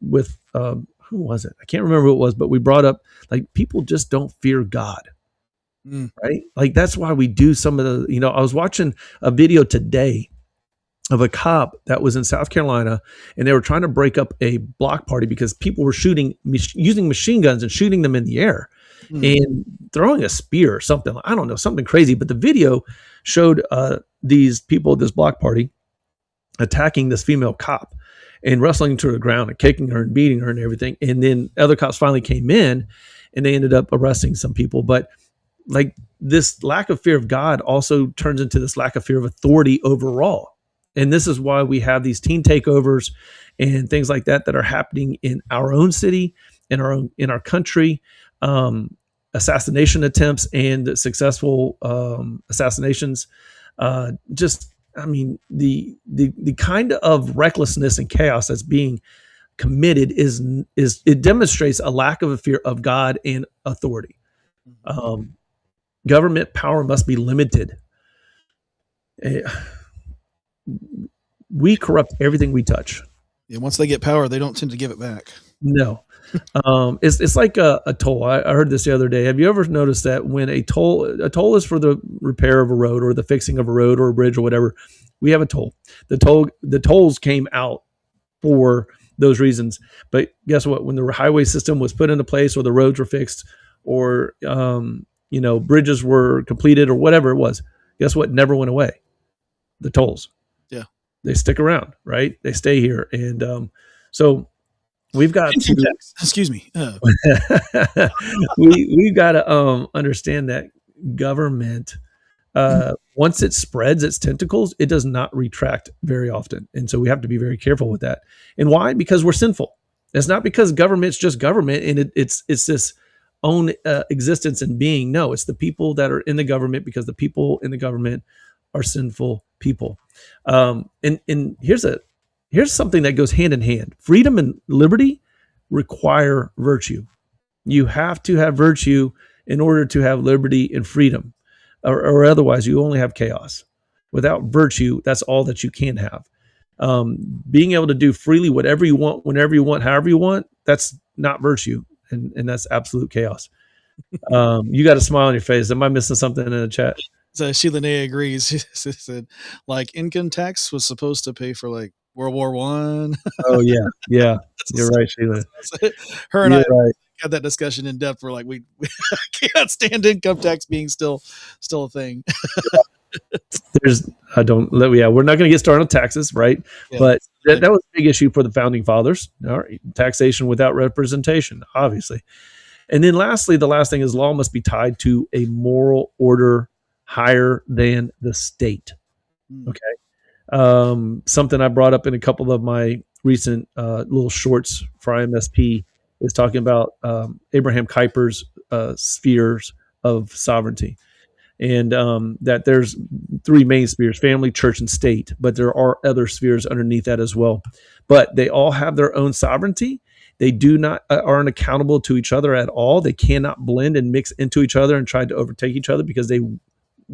with, who was it? I can't remember who it was, but we brought up, like, people just don't fear God. Right. Like, that's why we do some of the, I was watching a video today of a cop that was in South Carolina, and they were trying to break up a block party because people were using machine guns and shooting them in the air. And throwing a spear or something. I don't know, something crazy. But the video showed these people at this block party attacking this female cop and wrestling her to the ground and kicking her and beating her and everything. And then other cops finally came in, and they ended up arresting some people. But like, this lack of fear of God also turns into this lack of fear of authority overall. And this is why we have these teen takeovers and things like that are happening in our own city in our country, assassination attempts and successful assassinations. Just, I mean, the kind of recklessness and chaos that's being committed is it demonstrates a lack of a fear of God and authority. Government power must be limited. We corrupt everything we touch. Yeah, once they get power, they don't tend to give it back. No. It's like a toll. I heard this the other day. Have you ever noticed that when a toll is for the repair of a road or the fixing of a road or a bridge or whatever, we have a toll. The tolls came out for those reasons. But guess what? When the highway system was put into place, or the roads were fixed, or bridges were completed, or whatever it was, guess what? Never went away. The tolls. Yeah, they stick around, right? They stay here, and so we've got to. Excuse me. We've got to understand that government. Once it spreads its tentacles, it does not retract very often. And so we have to be very careful with that. And why? Because we're sinful. It's not because government's just government and it's this own existence and being. No, it's the people that are in the government, because the people in the government are sinful people. And here's something that goes hand in hand. Freedom and liberty require virtue. You have to have virtue in order to have liberty and freedom. Or otherwise, you only have chaos. Without virtue, that's all that you can have. Being able to do freely whatever you want, whenever you want, however you want, that's not virtue, and that's absolute chaos. You got a smile on your face. Am I missing something in the chat? So Sheila Nay agrees. She said, like, income tax was supposed to pay for like World War I. Oh yeah. You're right, Sheila. Her and I had that discussion in depth. We're like, we can't stand income tax being still a thing. We're not going to get started on taxes, right? Yeah. But that was a big issue for the founding fathers. All right, taxation without representation, obviously. And then lastly, the last thing is law must be tied to a moral order higher than the state. Okay. Something I brought up in a couple of my recent little shorts for IMSP is talking about Abraham Kuyper's spheres of sovereignty. And that there's three main spheres: family, church, and state. But there are other spheres underneath that as well. But they all have their own sovereignty. They do not aren't accountable to each other at all. They cannot blend and mix into each other and try to overtake each other, because they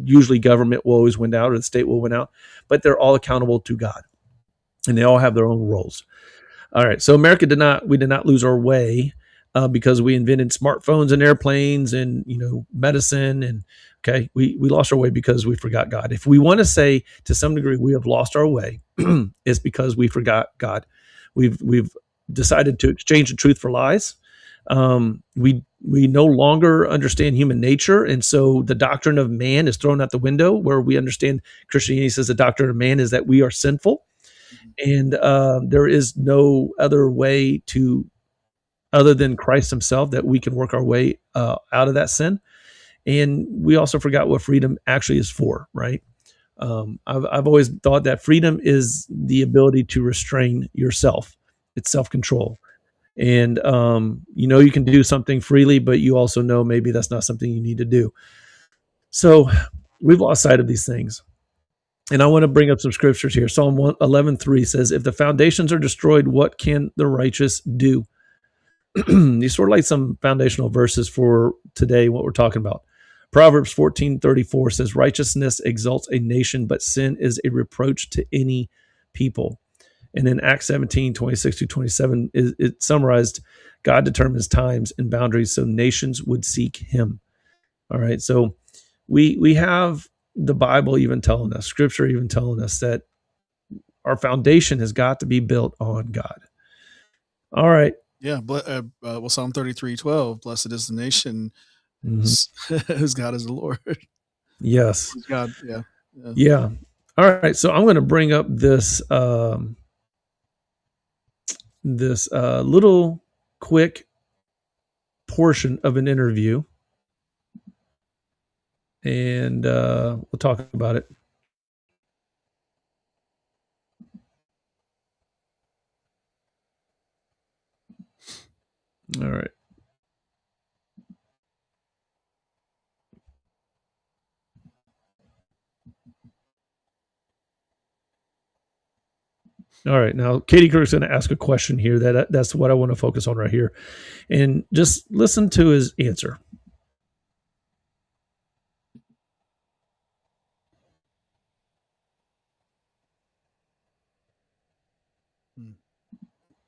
usually government will always win out, or the state will win out. But they're all accountable to God, and they all have their own roles. All right. So America did not lose our way because we invented smartphones and airplanes and medicine, and we lost our way because we forgot God. If we want to say to some degree we have lost our way, it's because we forgot God. We've decided to exchange the truth for lies. We no longer understand human nature, and so the doctrine of man is thrown out the window. Where we understand Christianity says the doctrine of man is that we are sinful, and there is no other way other than Christ himself, that we can work our way out of that sin. And we also forgot what freedom actually is for, right? I've always thought that freedom is the ability to restrain yourself. It's self-control. And, you can do something freely, but you also know maybe that's not something you need to do. So we've lost sight of these things. And I want to bring up some scriptures here. Psalm 11:3 says, if the foundations are destroyed, what can the righteous do? These sort of like some foundational verses for today, what we're talking about. Proverbs 14:34 says, righteousness exalts a nation, but sin is a reproach to any people. And in Acts 17:26-27, it summarized, God determines times and boundaries so nations would seek him. All right. So we have the Bible even telling us, scripture even telling us, that our foundation has got to be built on God. All right. Yeah. Psalm 33:12, blessed is the nation whose God is the Lord. Yes. God. Yeah. All right. So I'm going to bring up this little quick portion of an interview, and we'll talk about it. All right. All right. Now, Katie Kirk's going to ask a question here. That's what I want to focus on right here, and just listen to his answer.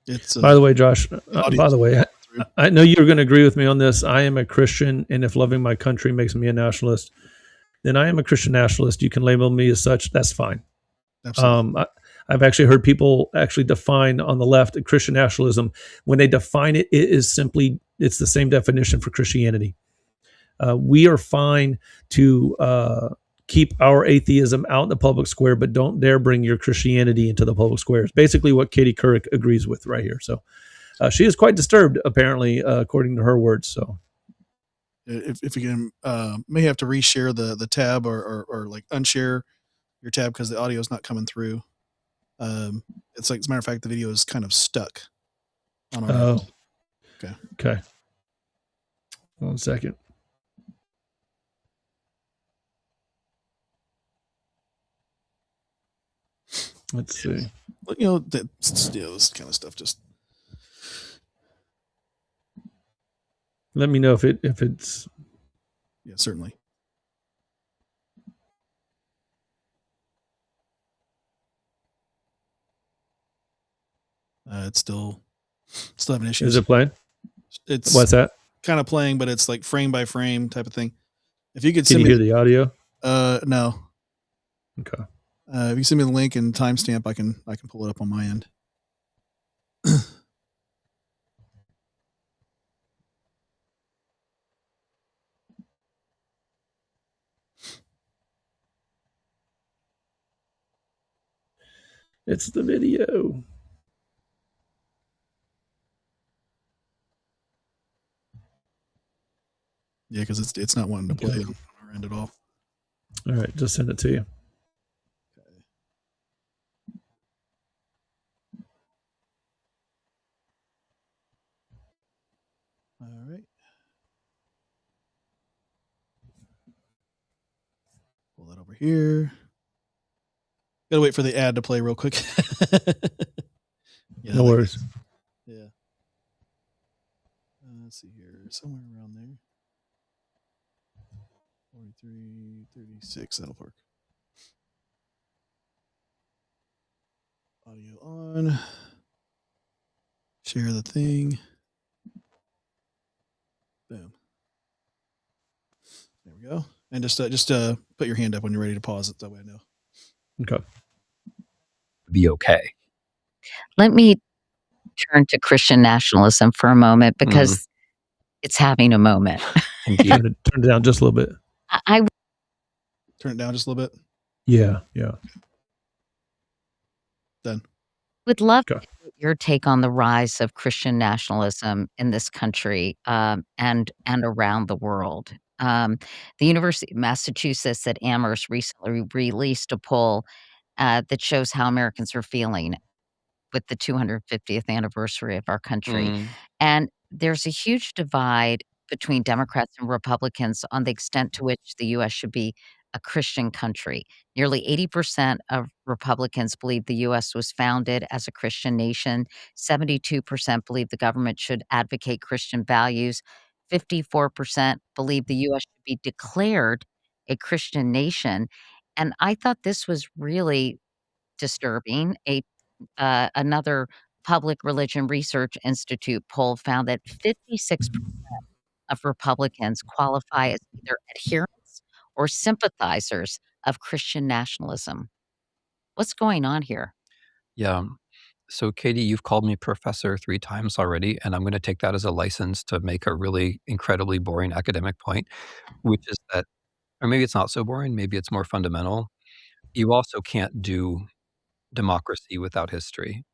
It's By the way, Josh. audio By the way, through. I know you're going to agree with me on this. I am a Christian, and if loving my country makes me a nationalist, then I am a Christian nationalist. You can label me as such. That's fine. Absolutely. I've actually heard people actually define on the left Christian nationalism. When they define it, it's the same definition for Christianity. We are fine to keep our atheism out in the public square, but don't dare bring your Christianity into the public square. It's basically what Katie Couric agrees with right here. So she is quite disturbed, apparently, according to her words. So if you can, may have to reshare the tab or like unshare your tab because the audio is not coming through. It's like, as a matter of fact, the video is kind of stuck on our end. Okay. 1 second. Let's see. You know, this kind of stuff just. Let me know if it's. Yeah, certainly. It's still having issues. Is it playing? It's What's that? kind of playing, but it's like frame by frame type of thing. If you could Can send you me hear the audio? no. Okay. If you send me the link and timestamp, I can pull it up on my end. It's the video. Yeah, because it's not wanting to play on our end at all. All right, just send it to you. All right. Pull that over here. Gotta wait for the ad to play real quick. No worries. Yeah. Let's see here. Somewhere around there. 43, 36. That'll work. Audio on. Share the thing. Boom. There we go. And just put your hand up when you're ready to pause it. That way I know. Okay. Be okay. Let me turn to Christian nationalism for a moment because it's having a moment. Turn it down just a little bit. I Turn it down just a little bit. Yeah. Done. would love Okay. to get your take on the rise of Christian nationalism in this country and around the world. The University of Massachusetts at Amherst recently released a poll that shows how Americans are feeling with the 250th anniversary of our country. And there's a huge divide between Democrats and Republicans on the extent to which the U.S. should be a Christian country. Nearly 80% of Republicans believe the U.S. was founded as a Christian nation. 72% believe the government should advocate Christian values. 54% believe the U.S. should be declared a Christian nation. And I thought this was really disturbing. Another public religion research institute poll found that 56% of Republicans qualify as either adherents or sympathizers of Christian nationalism. What's going on here? Yeah. So, Katie, you've called me professor 3 times already, and I'm going to take that as a license to make a really incredibly boring academic point, which is that, or maybe it's not so boring, maybe it's more fundamental. You also can't do democracy without history.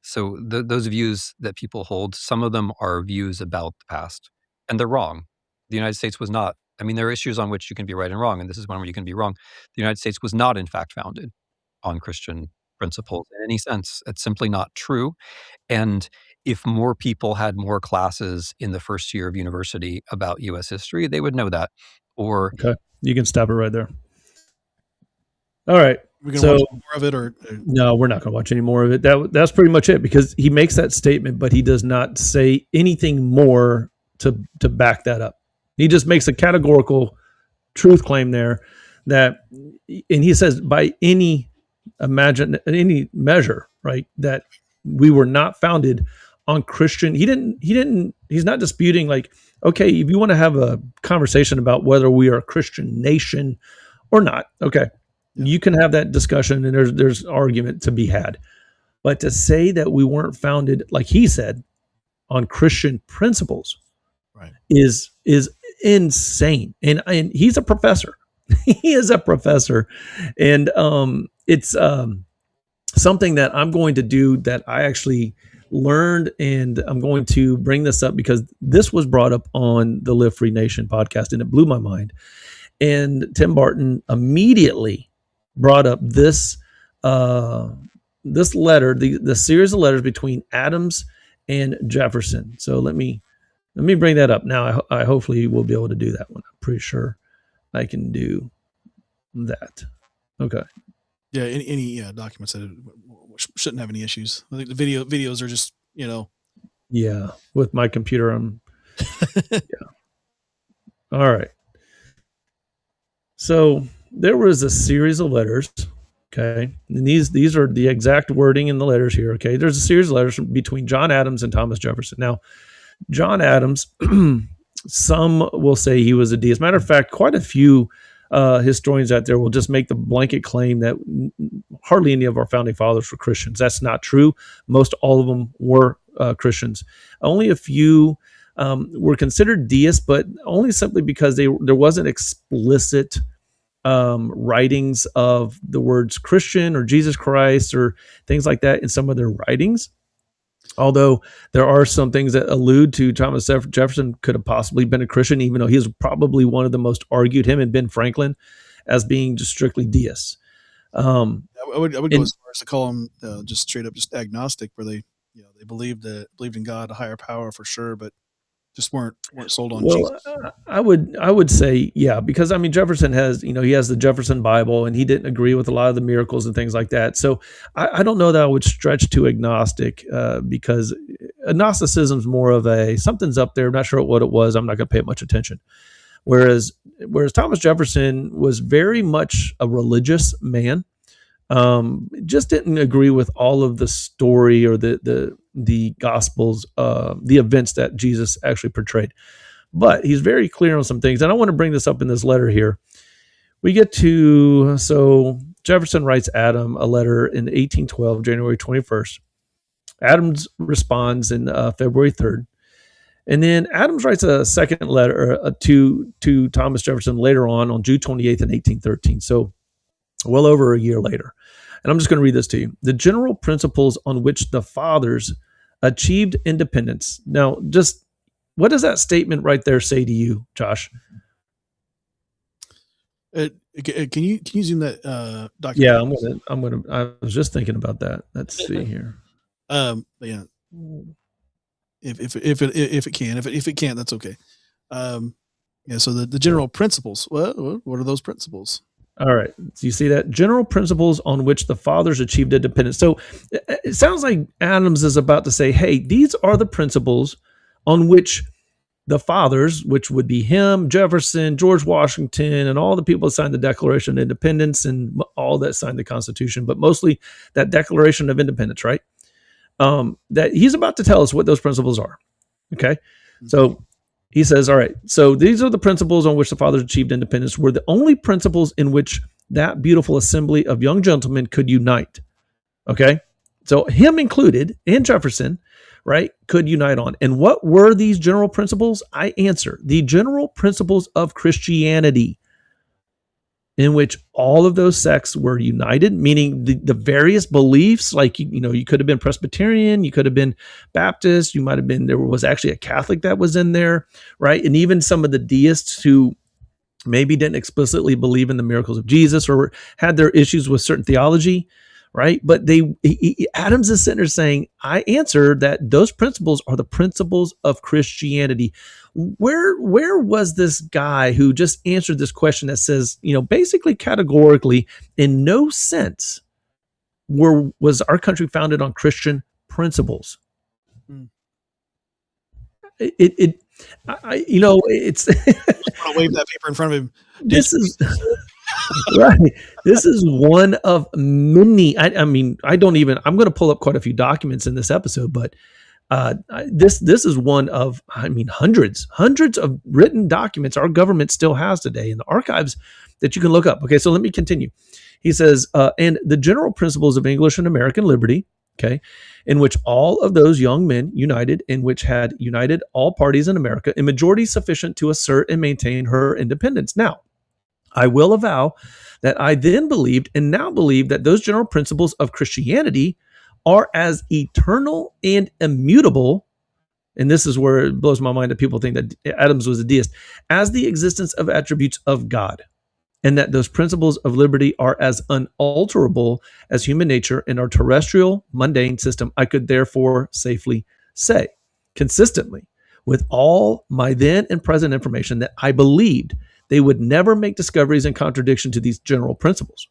So those views that people hold, some of them are views about the past, and they're wrong. The United States was not. I mean, there are issues on which you can be right and wrong, and this is one where you can be wrong. The United States was not, in fact, founded on Christian principles in any sense. It's simply not true. And if more people had more classes in the first year of university about U.S. history, they would know that. Or Okay. You can stop it right there. All right. We're gonna So watch more of it, or no, we're not going to watch any more of it. That's pretty much it, because he makes that statement, but he does not say anything more to back that up. He just makes a categorical truth claim there that, and he says by any measure, right, that we were not founded on Christian. He's not disputing, like, okay, if you want to have a conversation about whether we are a Christian nation or not, okay, you can have that discussion, and there's argument to be had. But to say that we weren't founded, like he said, on Christian principles, right, is insane. And he's a professor. He is a professor, and it's something that I'm going to do, that I actually learned, and I'm going to bring this up because this was brought up on the Live Free Nation podcast, and it blew my mind. And Tim Barton immediately brought up this letter, the series of letters between Adams and Jefferson. So let me bring that up now. I hopefully will be able to do that one. I'm pretty sure I can do that. Okay. Yeah, any documents that shouldn't have any issues. I think the videos are just, Yeah, with my computer, yeah. All right. So there was a series of letters. Okay, and these are the exact wording in the letters here. Okay, there's a series of letters between John Adams and Thomas Jefferson. Now, John Adams, some will say he was a deist. Matter of fact, quite a few historians out there will just make the blanket claim that hardly any of our founding fathers were Christians. That's not true. Most all of them were Christians. Only a few were considered deists, but only simply because there wasn't explicit writings of the words Christian or Jesus Christ or things like that in some of their writings. Although there are some things that allude to Thomas Jefferson could have possibly been a Christian, even though he was probably one of the most argued, him and Ben Franklin, as being just strictly deists. I would go as far as to call them just straight up just agnostic, where they believed in God, a higher power for sure, but just weren't sold on Jesus. I would say, yeah, because I mean, Jefferson has, he has the Jefferson Bible, and he didn't agree with a lot of the miracles and things like that. So I don't know that I would stretch to agnostic, because agnosticism is more of something's up there. I'm not sure what it was. I'm not going to pay much attention. Whereas Thomas Jefferson was very much a religious man. Just didn't agree with all of the story or the Gospels, the events that Jesus actually portrayed. But he's very clear on some things. And I want to bring this up in this letter here. We get to, so Jefferson writes Adam a letter in 1812, January 21st. Adams responds in February 3rd. And then Adams writes a second letter to Thomas Jefferson later on June 28th in 1813. So well over a year later. And I'm just going to read this to you. The general principles on which the fathers achieved independence. Now, just what does that statement right there say to you, Josh? Can you zoom that document? Yeah, I was just thinking about that. Let's see here. Yeah. If it can, if it can't, that's okay. Yeah. So the general principles. What are those principles? All right. So you see that? General principles on which the fathers achieved independence. So it sounds like Adams is about to say, hey, these are the principles on which the fathers, which would be him, Jefferson, George Washington, and all the people that signed the Declaration of Independence and all that signed the Constitution, but mostly that Declaration of Independence, right? That he's about to tell us what those principles are. Okay. So he says, all right, so these are the principles on which the fathers achieved independence, were the only principles in which that beautiful assembly of young gentlemen could unite. Okay. So him included, and Jefferson, right, could unite on. And what were these general principles? I answer, the general principles of Christianity, in which all of those sects were united, meaning the various beliefs, like, you could have been Presbyterian, you could have been Baptist, you might have been, there was actually a Catholic that was in there, right? And even some of the deists who maybe didn't explicitly believe in the miracles of Jesus or had their issues with certain theology, right? But Adams is sitting there saying, I answer that those principles are the principles of Christianity. Where was this guy who just answered this question that says, basically categorically, in no sense was our country founded on Christian principles? Hmm. It's I'll wave that paper in front of him. this is right. This is one of many. I mean, I'm going to pull up quite a few documents in this episode, but this is one of, hundreds of written documents our government still has today in the archives that you can look up. Okay, so let me continue. He says, and the general principles of English and American liberty, okay, in which all of those young men united, in which had united all parties in America, in majority sufficient to assert and maintain her independence. Now, I will avow that I then believed and now believe that those general principles of Christianity are as eternal and immutable. And this is where it blows my mind that people think that Adams was a deist, as the existence of attributes of God, and that those principles of liberty are as unalterable as human nature in our terrestrial, mundane system. I could therefore safely say, consistently with all my then and present information, that I believed they would never make discoveries in contradiction to these general principles.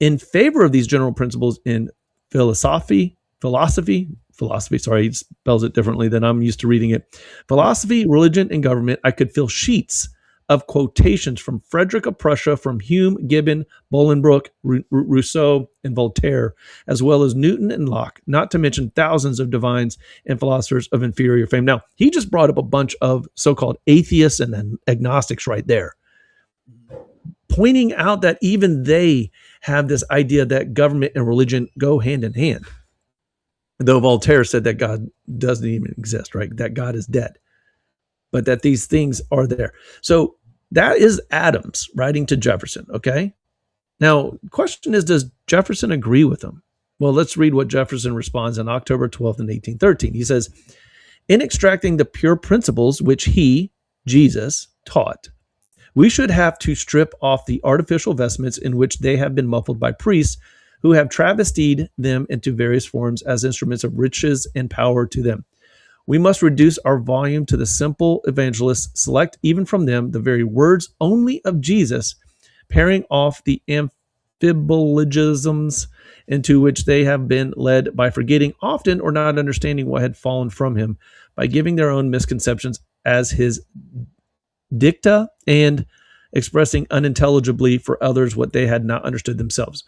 In favor of these general principles in philosophy, sorry, he spells it differently than I'm used to reading it. Philosophy, religion, and government, I could fill sheets of quotations from Frederick of Prussia, from Hume, Gibbon, Bolingbroke, Rousseau, and Voltaire, as well as Newton and Locke, not to mention thousands of divines and philosophers of inferior fame. Now, he just brought up a bunch of so-called atheists and agnostics right there, pointing out that even they have this idea that government and religion go hand in hand. Though Voltaire said that God doesn't even exist, right? That God is dead, but that these things are there. So that is Adams writing to Jefferson, okay? Now, the question is, does Jefferson agree with him? Well, let's read what Jefferson responds on October 12th in 1813. He says, in extracting the pure principles which he, Jesus, taught, we should have to strip off the artificial vestments in which they have been muffled by priests who have travestied them into various forms as instruments of riches and power to them. We must reduce our volume to the simple evangelists, select even from them the very words only of Jesus, paring off the amphibolisms into which they have been led by forgetting often or not understanding what had fallen from him, by giving their own misconceptions as his dicta and expressing unintelligibly for others what they had not understood themselves.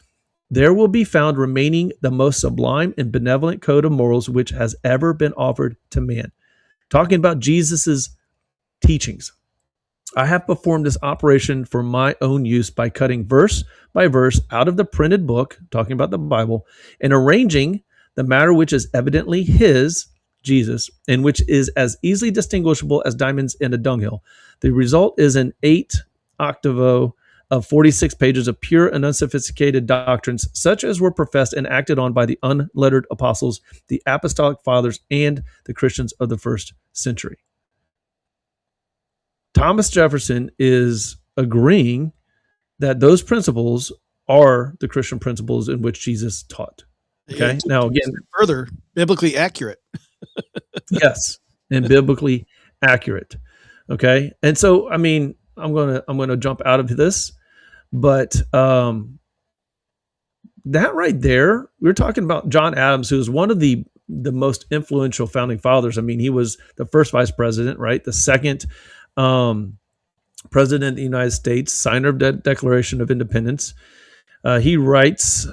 There will be found remaining the most sublime and benevolent code of morals which has ever been offered to man. Talking about Jesus's teachings. I have performed this operation for my own use by cutting verse by verse out of the printed book, talking about the Bible, and arranging the matter which is evidently his, Jesus, and which is as easily distinguishable as diamonds in a dunghill. The result is an 8-octavo of 46 pages of pure and unsophisticated doctrines, such as were professed and acted on by the unlettered apostles, the apostolic fathers, and the Christians of the first century. Thomas Jefferson is agreeing that those principles are the Christian principles in which Jesus taught. Okay. Now, again, further biblically accurate. Yes, and biblically accurate. Okay. And so, I'm going to jump out of this, but that right there, we're talking about John Adams, who's one of the most influential founding fathers. He was the first vice president, right? The second president of the United States, signer of the Declaration of Independence. He writes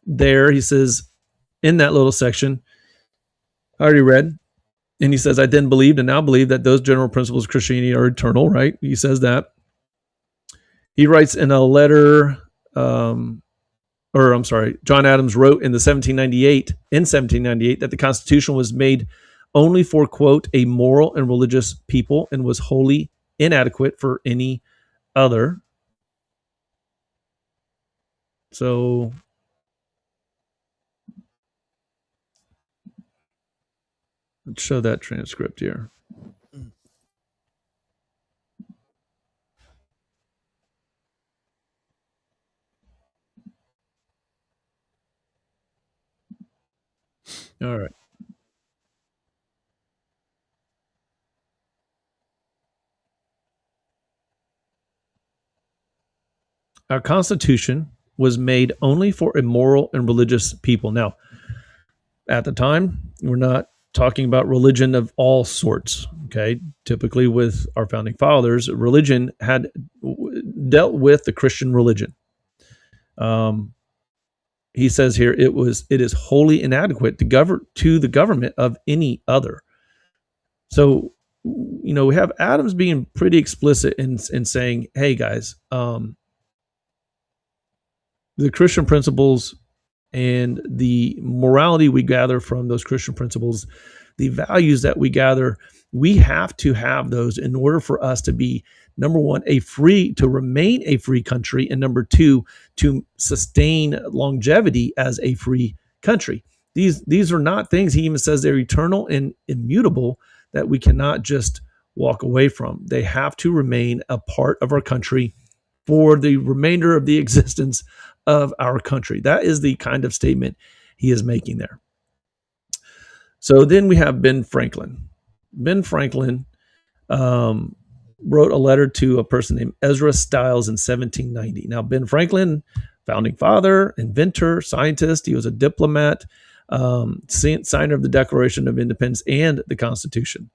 there, he says, in that little section, I already read, and he says, I then believed and now believe that those general principles of Christianity are eternal, right? He says that. He writes in a letter, John Adams wrote in 1798, that the Constitution was made only for, quote, a moral and religious people and was wholly inadequate for any other. So let's show that transcript here. All right. Our Constitution was made only for immoral and religious people. Now, at the time, we're not talking about religion of all sorts. Okay. Typically, with our founding fathers, religion had dealt with the Christian religion. He says here it is wholly inadequate to the government of any other. So, we have Adams being pretty explicit in saying, hey guys, the Christian principles and the morality we gather from those Christian principles, the values that we gather, we have to have those in order for us to be, number one, to remain a free country, and number two, to sustain longevity as a free country. These are not things, he even says, they're eternal and immutable, that we cannot just walk away from. They have to remain a part of our country for the remainder of the existence of our country. That is the kind of statement he is making there. So then we have Ben Franklin. Ben Franklin wrote a letter to a person named Ezra Stiles in 1790. Now, Ben Franklin, founding father, inventor, scientist, he was a diplomat, signer of the Declaration of Independence and the Constitution.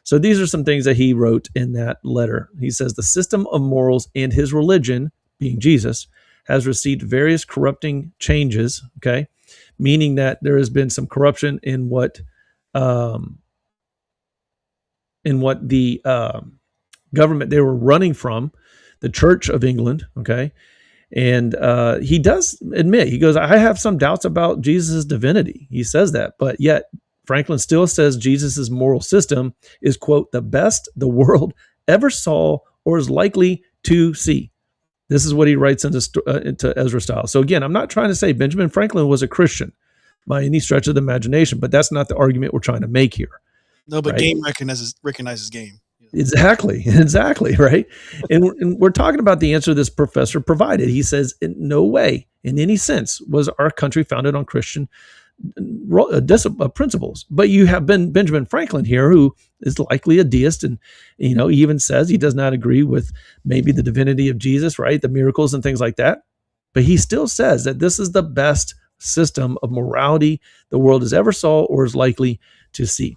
So these are some things that he wrote in that letter. He says, the system of morals and his religion, being Jesus, has received various corrupting changes, okay? Meaning that there has been some corruption in what the government they were running from, the Church of England, okay? And he does admit, he goes, I have some doubts about Jesus' divinity. He says that, but yet Franklin still says Jesus' moral system is, quote, the best the world ever saw or is likely to see. This is what he writes into Ezra Stiles. So again, I'm not trying to say Benjamin Franklin was a Christian by any stretch of the imagination, but that's not the argument we're trying to make here. No, but right? Game recognizes game. Exactly, right? And we're talking about the answer this professor provided. He says, in no way, in any sense, was our country founded on Christian principles. But you have Benjamin Franklin here, who is likely a deist, and he even says he does not agree with maybe the divinity of Jesus, right? The miracles and things like that. But he still says that this is the best system of morality the world has ever saw or is likely to see.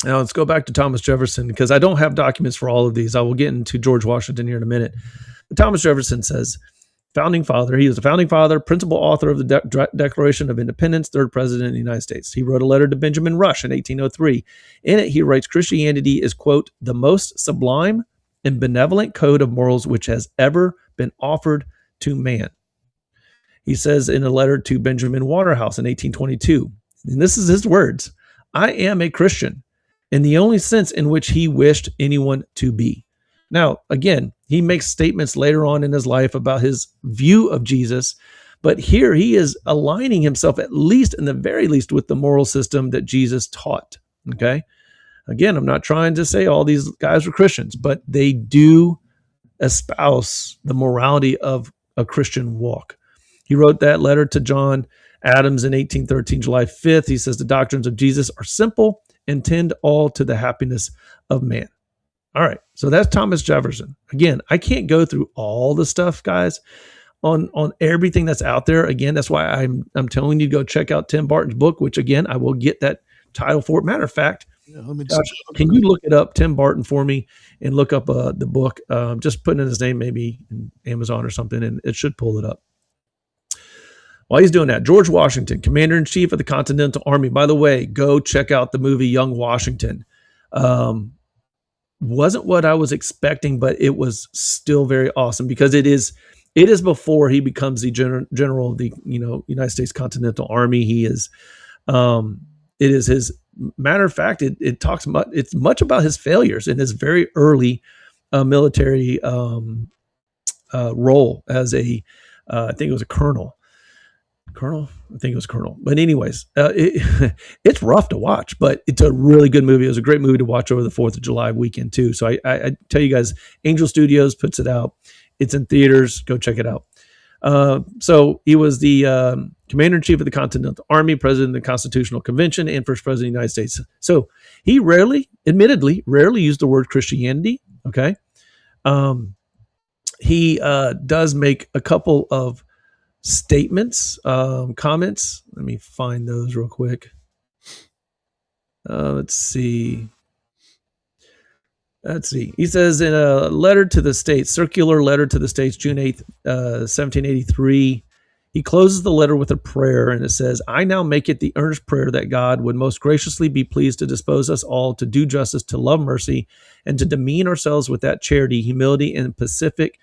Now let's go back to Thomas Jefferson, because I don't have documents for all of these. I will get into George Washington here in a minute. But Thomas Jefferson says, founding father, he was the founding father, principal author of the Declaration of Independence, third president of the United States. He wrote a letter to Benjamin Rush in 1803. In it, he writes, Christianity is, quote, the most sublime and benevolent code of morals which has ever been offered to man. He says in a letter to Benjamin Waterhouse in 1822, and this is his words, I am a Christian in the only sense in which he wished anyone to be. Now, again, he makes statements later on in his life about his view of Jesus, but here he is aligning himself, at least in the very least, with the moral system that Jesus taught. Okay? Again, I'm not trying to say all these guys were Christians, but they do espouse the morality of a Christian walk. He wrote that letter to John Adams in 1813, July 5th. He says the doctrines of Jesus are simple and tend all to the happiness of man. All right, so that's Thomas Jefferson. Again, I can't go through all the stuff, guys, on everything that's out there. Again, that's why I'm telling you to go check out Tim Barton's book, which again, I will get that title for it. Matter of fact, can you look it up, Tim Barton, for me, and look up the book? Just put in his name, maybe in Amazon or something, and it should pull it up. While he's doing that, George Washington, Commander-in-Chief of the Continental Army. By the way, go check out the movie Young Washington. Wasn't what I was expecting, but it was still very awesome, because it is before he becomes the general of the United States Continental Army. He is it is his matter of fact. It talks much. It's much about his failures in his very early military role as I think it was a colonel. I think it was Colonel. But anyways, it's rough to watch, but it's a really good movie. It was a great movie to watch over the 4th of July weekend too. So I tell you guys, Angel Studios puts it out. It's in theaters. Go check it out. So he was the commander-in-chief of the Continental Army, president of the Constitutional Convention, and first president of the United States. So he admittedly, rarely used the word Christianity. Okay. He does make a couple of statements, comments. Let me find those real quick. Let's see. He says in a letter to the states, circular letter to the states, June 8th, 1783, he closes the letter with a prayer, and it says, I now make it the earnest prayer that God would most graciously be pleased to dispose us all to do justice, to love mercy, and to demean ourselves with that charity, humility, and pacific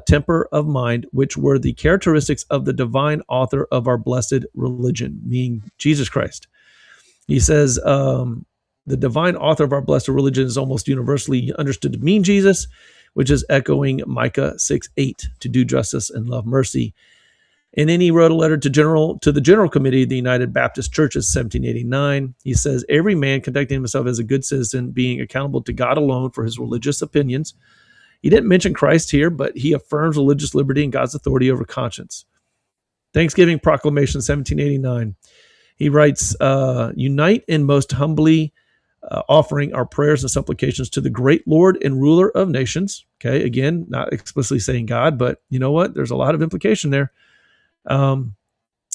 temper of mind, which were the characteristics of the divine author of our blessed religion, meaning Jesus Christ. He says, the divine author of our blessed religion is almost universally understood to mean Jesus, which is echoing Micah 6:8, to do justice and love mercy. And then he wrote a letter to the General Committee of the United Baptist Churches, 1789. He says, every man conducting himself as a good citizen, being accountable to God alone for his religious opinions. He didn't mention Christ here, but he affirms religious liberty and God's authority over conscience. Thanksgiving Proclamation, 1789. He writes, unite in most humbly offering our prayers and supplications to the great Lord and ruler of nations. Okay, again, not explicitly saying God, but you know what? There's a lot of implication there. In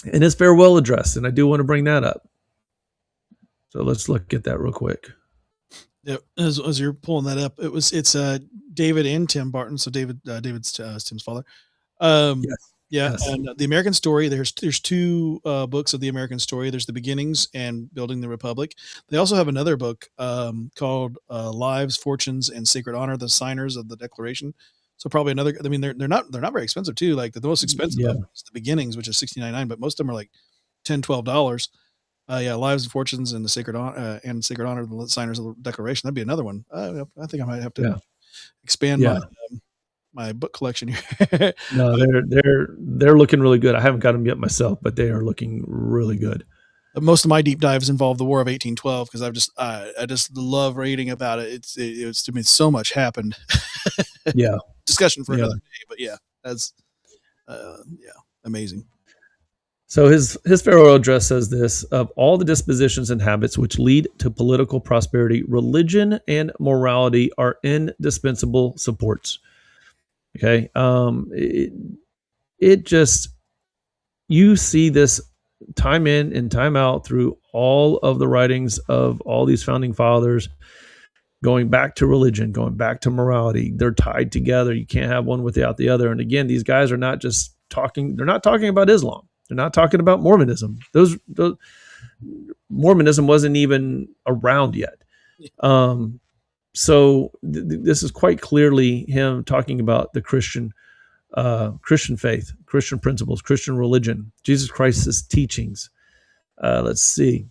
his farewell address, and I do want to bring that up. So let's look at that real quick. Yeah, as you're pulling that up, it's David and Tim Barton. So David's Tim's father. Yes. Yeah, Yes. and the American Story. There's two books of the American Story. There's The Beginnings and Building the Republic. They also have another book called Lives, Fortunes, and Sacred Honor: The Signers of the Declaration. So probably another. I mean, they're not very expensive too. Like the most expensive of them is The Beginnings, which is $16.99, but most of them are like $10-12. Yeah, Lives and Fortunes and the Sacred Honor the Signers of the Declaration. That'd be another one. I think I might have to expand my book collection here. No, they're looking really good. I haven't got them yet myself, but they are looking really good. Most of my deep dives involve the War of 1812 because I just love reading about it. It's to me so much happened. Yeah, discussion for another day, but yeah, that's amazing. So his farewell address says this: of all the dispositions and habits which lead to political prosperity, religion and morality are indispensable supports. Okay. It just, you see this time in and time out through all of the writings of all these founding fathers, going back to religion, going back to morality. They're tied together. You can't have one without the other. And again, these guys are not just talking, they're not talking about Islam. They're not talking about Mormonism. Those Mormonism wasn't even around yet. So this is quite clearly him talking about the Christian faith, Christian principles, Christian religion, Jesus Christ's teachings. Let's see.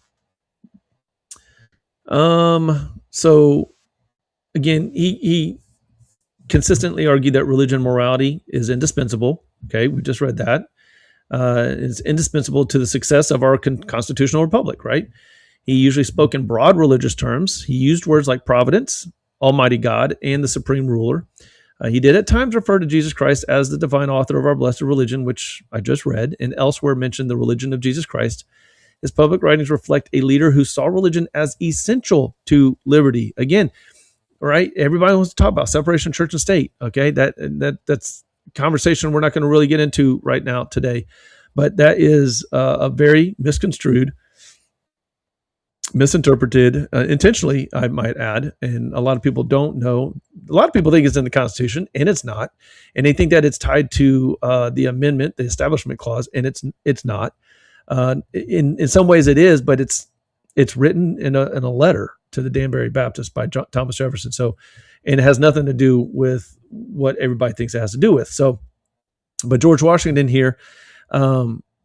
So again, he consistently argued that religion and morality is indispensable. Okay, we just read that. It's indispensable to the success of our constitutional republic, right? He usually spoke in broad religious terms. He used words like providence, Almighty God, and the supreme ruler. He did at times refer to Jesus Christ as the divine author of our blessed religion, which I just read, and elsewhere mentioned the religion of Jesus Christ. His public writings reflect a leader who saw religion as essential to liberty. Again, right? Everybody wants to talk about separation of church and state. Okay, that's conversation we're not going to really get into right now today, but that is a very misconstrued, misinterpreted, intentionally, I might add, and a lot of people don't know. A lot of people think it's in the Constitution, and it's not, and they think that it's tied to the amendment, the Establishment Clause, and it's not. In some ways, it is, but it's written in a letter to the Danbury Baptist by Thomas Jefferson. So, and it has nothing to do with what everybody thinks it has to do with. So, but George Washington here,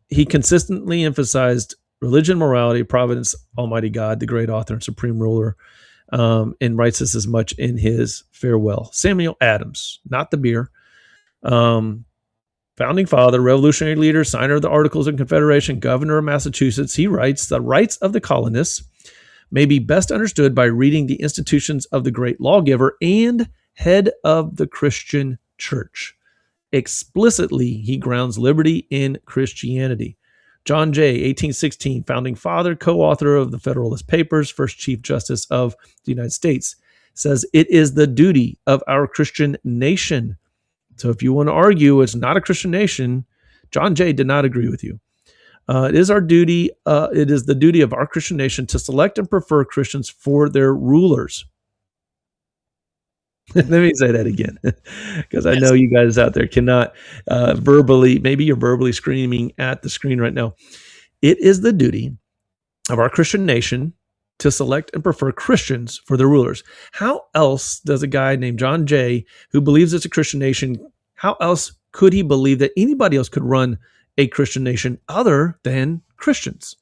he consistently emphasized religion, morality, providence, Almighty God, the great author and supreme ruler, and writes this as much in his farewell. Samuel Adams, not the beer, founding father, revolutionary leader, signer of the Articles of Confederation, governor of Massachusetts. He writes, the rights of the colonists may be best understood by reading the institutions of the great lawgiver and head of the Christian church. explicitly he grounds liberty in Christianity. John Jay, 1816, founding father, co-author of the Federalist Papers, first Chief Justice of the United States, says it is the duty of our Christian nation. So if you want to argue it's not a Christian nation, John Jay did not agree with you. It is our duty. It is the duty of our Christian nation to select and prefer Christians for their rulers. Let me say that again, because I know you guys out there cannot verbally, maybe you're verbally screaming at the screen right now. It is the duty of our Christian nation to select and prefer Christians for their rulers. How else does a guy named John Jay, who believes it's a Christian nation, how else could he believe that anybody else could run a Christian nation other than Christians?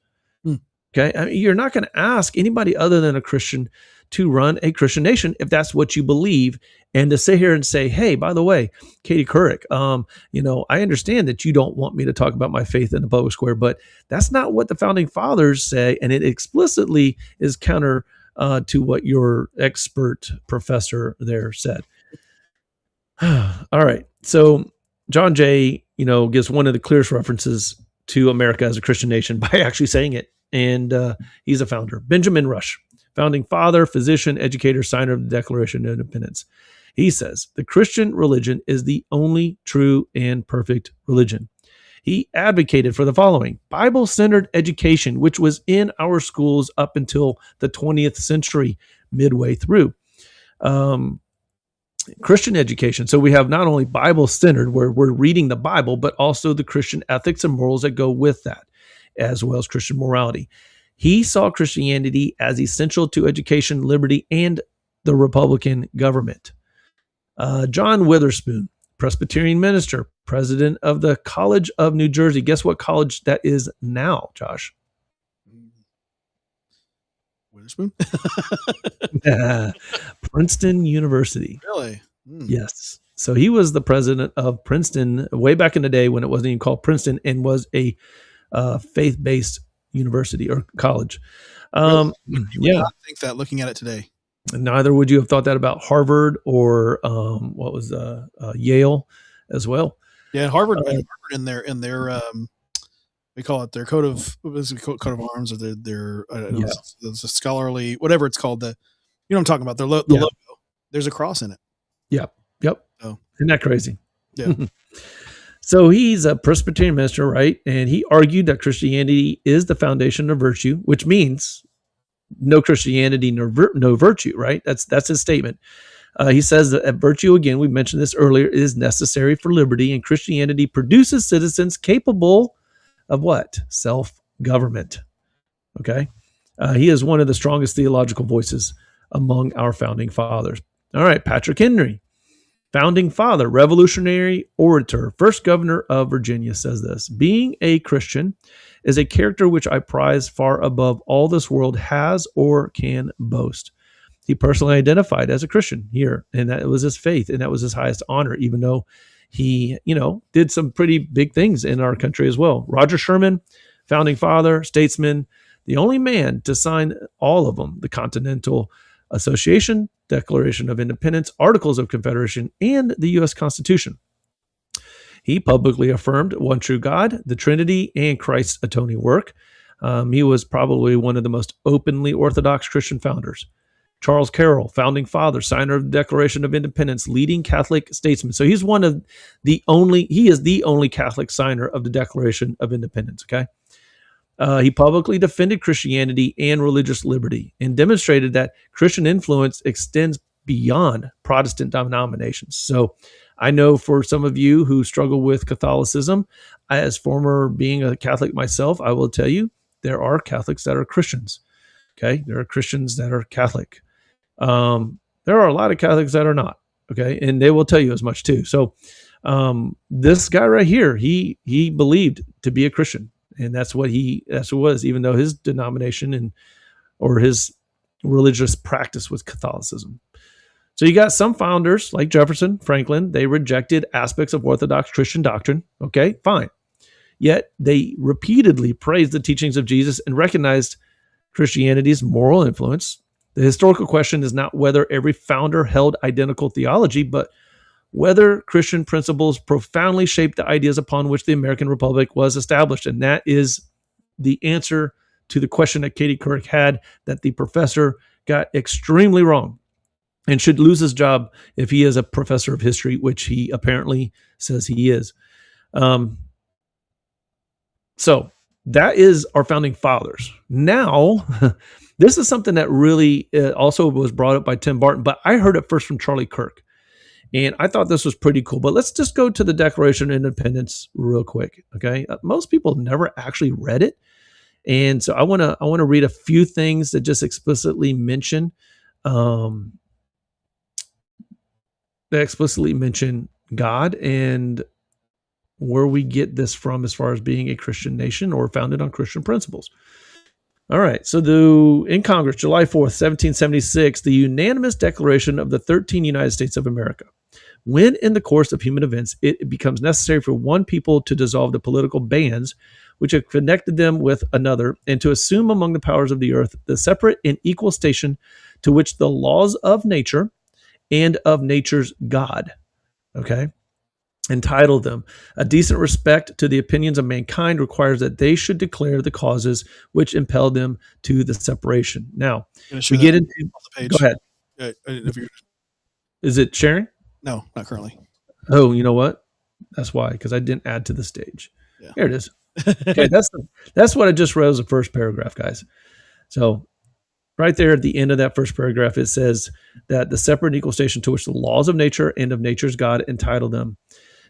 Okay, I mean, you're not going to ask anybody other than a Christian to run a Christian nation if that's what you believe, and to sit here and say, "Hey, by the way, Katie Couric, I understand that you don't want me to talk about my faith in the public square, but that's not what the founding fathers say, and it explicitly is counter to what your expert professor there said." All right, so John Jay, gives one of the clearest references to America as a Christian nation by actually saying it. And he's a founder. Benjamin Rush, founding father, physician, educator, signer of the Declaration of Independence. He says, the Christian religion is the only true and perfect religion. He advocated for the following: Bible-centered education, which was in our schools up until the 20th century, midway through. Christian education. So we have not only Bible-centered, where we're reading the Bible, but also the Christian ethics and morals that go with that, as well as Christian morality. He saw Christianity as essential to education, liberty, and the Republican government. John Witherspoon, Presbyterian minister, president of the College of New Jersey. Guess what college that is now, Josh? Witherspoon? Princeton University. Really? Yes. So he was the president of Princeton way back in the day when it wasn't even called Princeton, and was a faith-based university or college. Really? You would Yeah. not think that looking at it today. Neither would you have thought that about Harvard or Yale as well. Yeah, Harvard in their we call it their coat of arms, or their I don't know, it's a scholarly, whatever it's called, the what I'm talking about, the logo. There's a cross in it. Yep. Oh. Isn't that crazy? Yeah. So he's a Presbyterian minister, right? And he argued that Christianity is the foundation of virtue, which means no Christianity, no virtue, right? That's his statement. He says that virtue, again, we mentioned this earlier, is necessary for liberty, and Christianity produces citizens capable of what? Self-government. Okay? He is one of the strongest theological voices among our founding fathers. All right, Patrick Henry, founding father, revolutionary orator, first governor of Virginia, says this: being a Christian is a character which I prize far above all this world has or can boast. He personally identified as a Christian here, and that was his faith, and that was his highest honor, even though he, did some pretty big things in our country as well. Roger Sherman, founding father, statesman, the only man to sign all of them: the Continental Association, Declaration of Independence, Articles of Confederation, and the U.S. Constitution. He publicly affirmed one true God, the Trinity, and Christ's atoning work. He was probably one of the most openly Orthodox Christian founders. Charles Carroll, founding father, signer of the Declaration of Independence, leading Catholic statesman. So he is the only Catholic signer of the Declaration of Independence, okay? He publicly defended Christianity and religious liberty, and demonstrated that Christian influence extends beyond Protestant denominations. So I know for some of you who struggle with Catholicism, as former being a Catholic myself, I will tell you, there are Catholics that are Christians. Okay. There are Christians that are Catholic. There are a lot of Catholics that are not. Okay. And they will tell you as much too. So this guy right here, he believed to be a Christian. And that's what it was, even though his denomination or his religious practice was Catholicism. So you got some founders like Jefferson, Franklin, they rejected aspects of Orthodox Christian doctrine. Okay, fine. Yet they repeatedly praised the teachings of Jesus and recognized Christianity's moral influence. The historical question is not whether every founder held identical theology, but whether Christian principles profoundly shaped the ideas upon which the American Republic was established. And that is the answer to the question that Katie Couric had, that the professor got extremely wrong and should lose his job if he is a professor of history, which he apparently says he is. So that is our founding fathers. Now, this is something that really also was brought up by Tim Barton, but I heard it first from Charlie Kirk. And I thought this was pretty cool. But let's just go to the Declaration of Independence real quick. Okay. Most people never actually read it. And so I want to read a few things that just explicitly mention God and where we get this from as far as being a Christian nation or founded on Christian principles. All right. So in Congress, July 4th, 1776, the unanimous declaration of the 13 United States of America. When in the course of human events, it becomes necessary for one people to dissolve the political bands which have connected them with another, and to assume among the powers of the earth the separate and equal station to which the laws of nature and of nature's God, okay, entitle them. A decent respect to the opinions of mankind requires that they should declare the causes which impelled them to the separation. Now, we get into the page. Go ahead. If you're, Is it sharing? no, not currently. Oh, you know what? That's why, because I didn't add to the stage. Yeah. Here it is. Okay, that's what I just wrote as the first paragraph, guys. So right there at the end of that first paragraph, it says that the separate and equal station to which the laws of nature and of nature's God entitle them.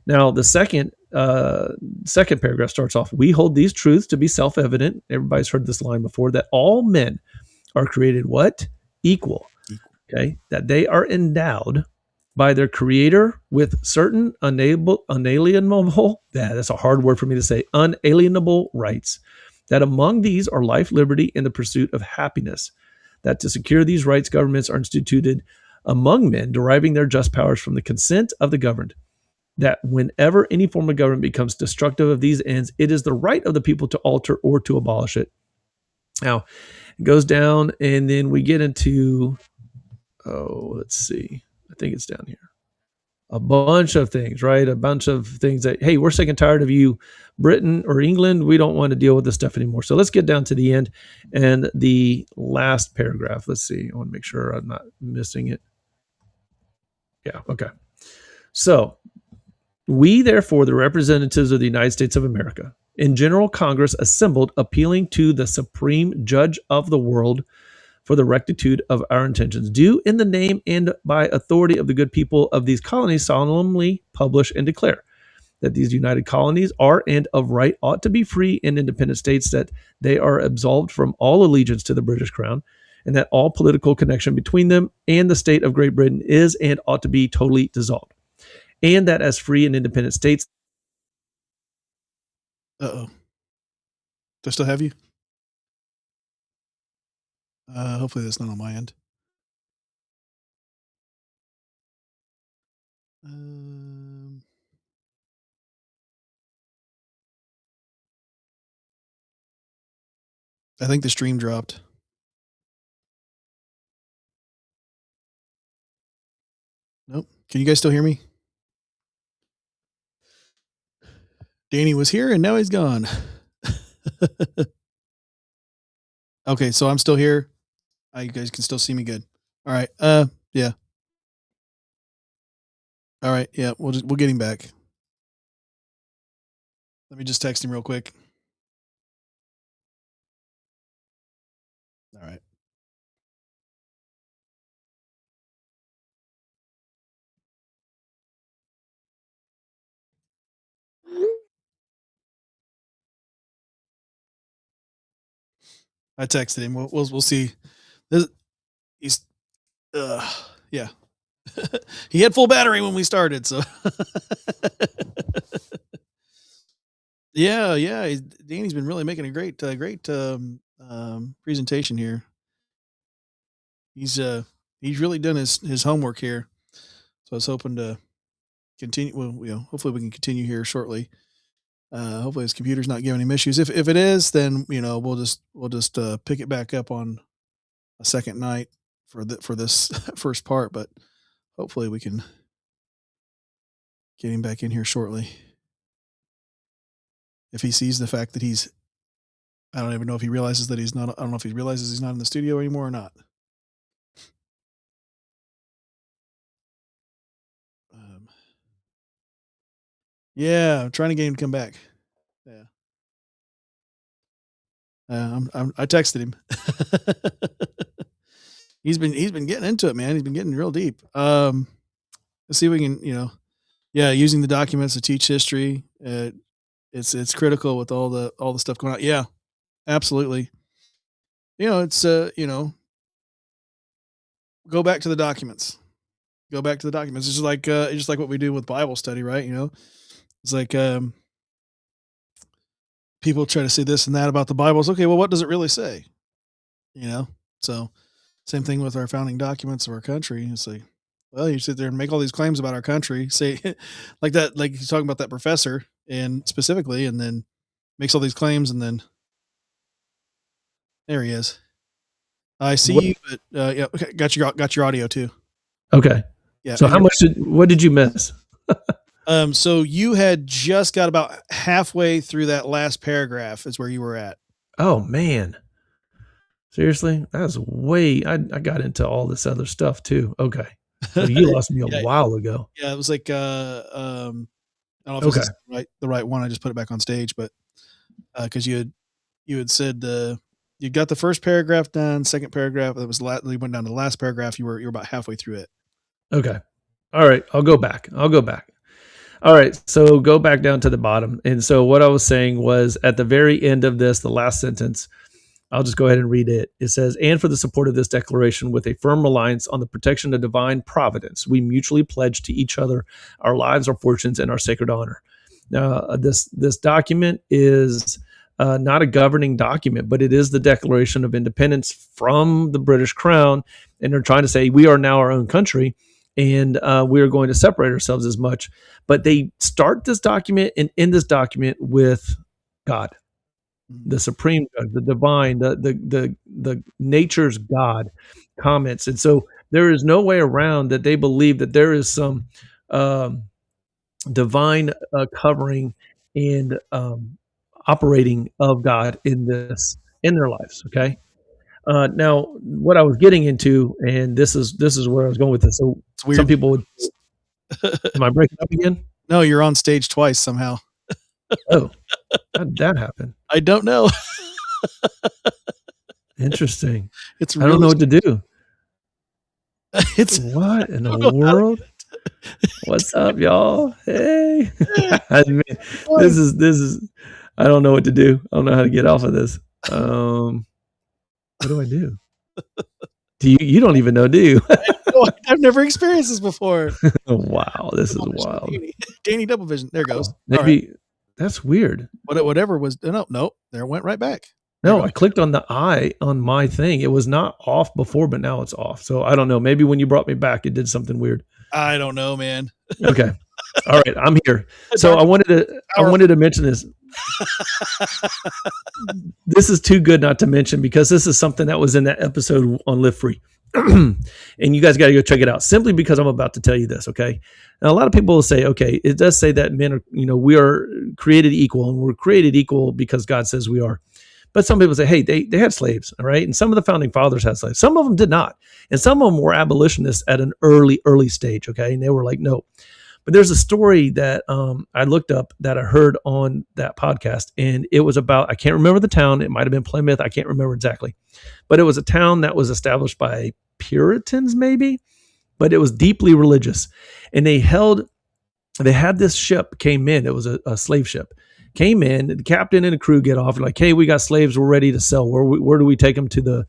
Now, the second paragraph starts off, we hold these truths to be self-evident. Everybody's heard this line before, that all men are created what? Equal. Okay, that they are endowed by their creator with certain unalienable, that's a hard word for me to say, unalienable rights, that among these are life, liberty, and the pursuit of happiness, that to secure these rights, governments are instituted among men, deriving their just powers from the consent of the governed, that whenever any form of government becomes destructive of these ends, it is the right of the people to alter or to abolish it. Now, it goes down, and then we get into, let's see, I think it's down here. A bunch of things, right? A bunch of things that, hey, we're sick and tired of you, Britain or England. We don't want to deal with this stuff anymore. So let's get down to the end and the last paragraph. Let's see. I want to make sure I'm not missing it. Yeah. Okay. So we, therefore, the representatives of the United States of America, in General Congress assembled, appealing to the Supreme Judge of the world for the rectitude of our intentions, do in the name and by authority of the good people of these colonies solemnly publish and declare that these united colonies are and of right ought to be free and independent states, that they are absolved from all allegiance to the British Crown, and that all political connection between them and the state of Great Britain is and ought to be totally dissolved, and that as free and independent states. Do I still have you? Hopefully that's not on my end. I think the stream dropped. Nope. Can you guys still hear me? Danny was here and now he's gone. Okay, so I'm still here. You guys can still see me good. All right. Yeah. All right. Yeah, we'll get him back. Let me just text him real quick. All right. I texted him. We'll see. He's yeah. He had full battery when we started, so yeah. Danny's been really making a great presentation here. He's really done his homework here. So I was hoping to continue. Well, hopefully we can continue here shortly. Hopefully his computer's not giving him issues. If it is, then we'll just pick it back up on a second night for this first part. But hopefully we can Get him back in here shortly. If he sees the fact that I don't even know if he realizes that he's not. I don't know if he realizes he's not in the studio anymore or not. Yeah, I'm trying to get him to come back. Yeah. I texted him. he's been getting into it, man. He's been getting real deep. Let's see if we can, using the documents to teach history. It's critical with all the stuff going on. Yeah, absolutely. It's go back to the documents. Go back to the documents. It's just like what we do with Bible study, right? It's like people try to say this and that about the Bible. It's okay. Well, what does it really say? So same thing with our founding documents of our country. It's like, well, you sit there and make all these claims about our country, say like that, like you're talking about that professor and specifically, and then makes all these claims, and then there he is. I see you, but yeah, okay, got your audio too. Okay. Yeah. So what did you miss? So you had just got about halfway through that last paragraph is where you were at. Oh man. Seriously? That was I got into all this other stuff too. Okay. So you lost me a while ago. Yeah, it was like I don't know if it's the right one. I just put it back on stage, but because you had said you got the first paragraph done, second paragraph that was you went down to the last paragraph. You were about halfway through it. Okay. All right. I'll go back. All right. So go back down to the bottom. And so what I was saying was at the very end of this, the last sentence, I'll just go ahead and read it. It says, and for the support of this declaration with a firm reliance on the protection of divine providence, we mutually pledge to each other our lives, our fortunes, and our sacred honor. Now, this document is not a governing document, but it is the Declaration of Independence from the British Crown. And they're trying to say we are now our own country, and we are going to separate ourselves as much. But they start this document and end this document with God, the supreme judge, the divine, the nature's God comments. And so there is no way around that they believe that there is some divine covering and operating of God in their lives. Okay. Now what I was getting into, and this is where I was going with this. So some people would, am I breaking up again? No, you're on stage twice somehow. Oh, how did that happen? I don't know. Interesting. I don't know what to do. What in the world? What's up, y'all? Hey. I mean, this is I don't know what to do. I don't know how to get off of this. What do I do? You don't even know, do you? I've never experienced this before. Wow, this is wild. Danny double vision. There goes. Maybe that's weird. Whatever was no, there it went right back. No, I clicked on the eye on my thing. It was not off before, but now it's off. So I don't know. Maybe when you brought me back, it did something weird. I don't know, man. Okay. All right. I'm here. So I wanted to mention this. This is too good not to mention because this is something that was in that episode on Live Free. And you guys got to go check it out simply because I'm about to tell you this. Okay. Now, a lot of people will say, okay, it does say that men are, we are created equal, and we're created equal because God says we are. But some people say, hey, they had slaves, all right? And some of the founding fathers had slaves. Some of them did not. And some of them were abolitionists at an early stage, okay? And they were like, no. But there's a story that I looked up that I heard on that podcast, and it was about, I can't remember the town. It might have been Plymouth. I can't remember exactly. But it was a town that was established by Puritans maybe, but it was deeply religious. And they had this ship came in. It was a slave ship. Came in, the captain and the crew get off. Like, hey, we got slaves. We're ready to sell. Where do we take them to the,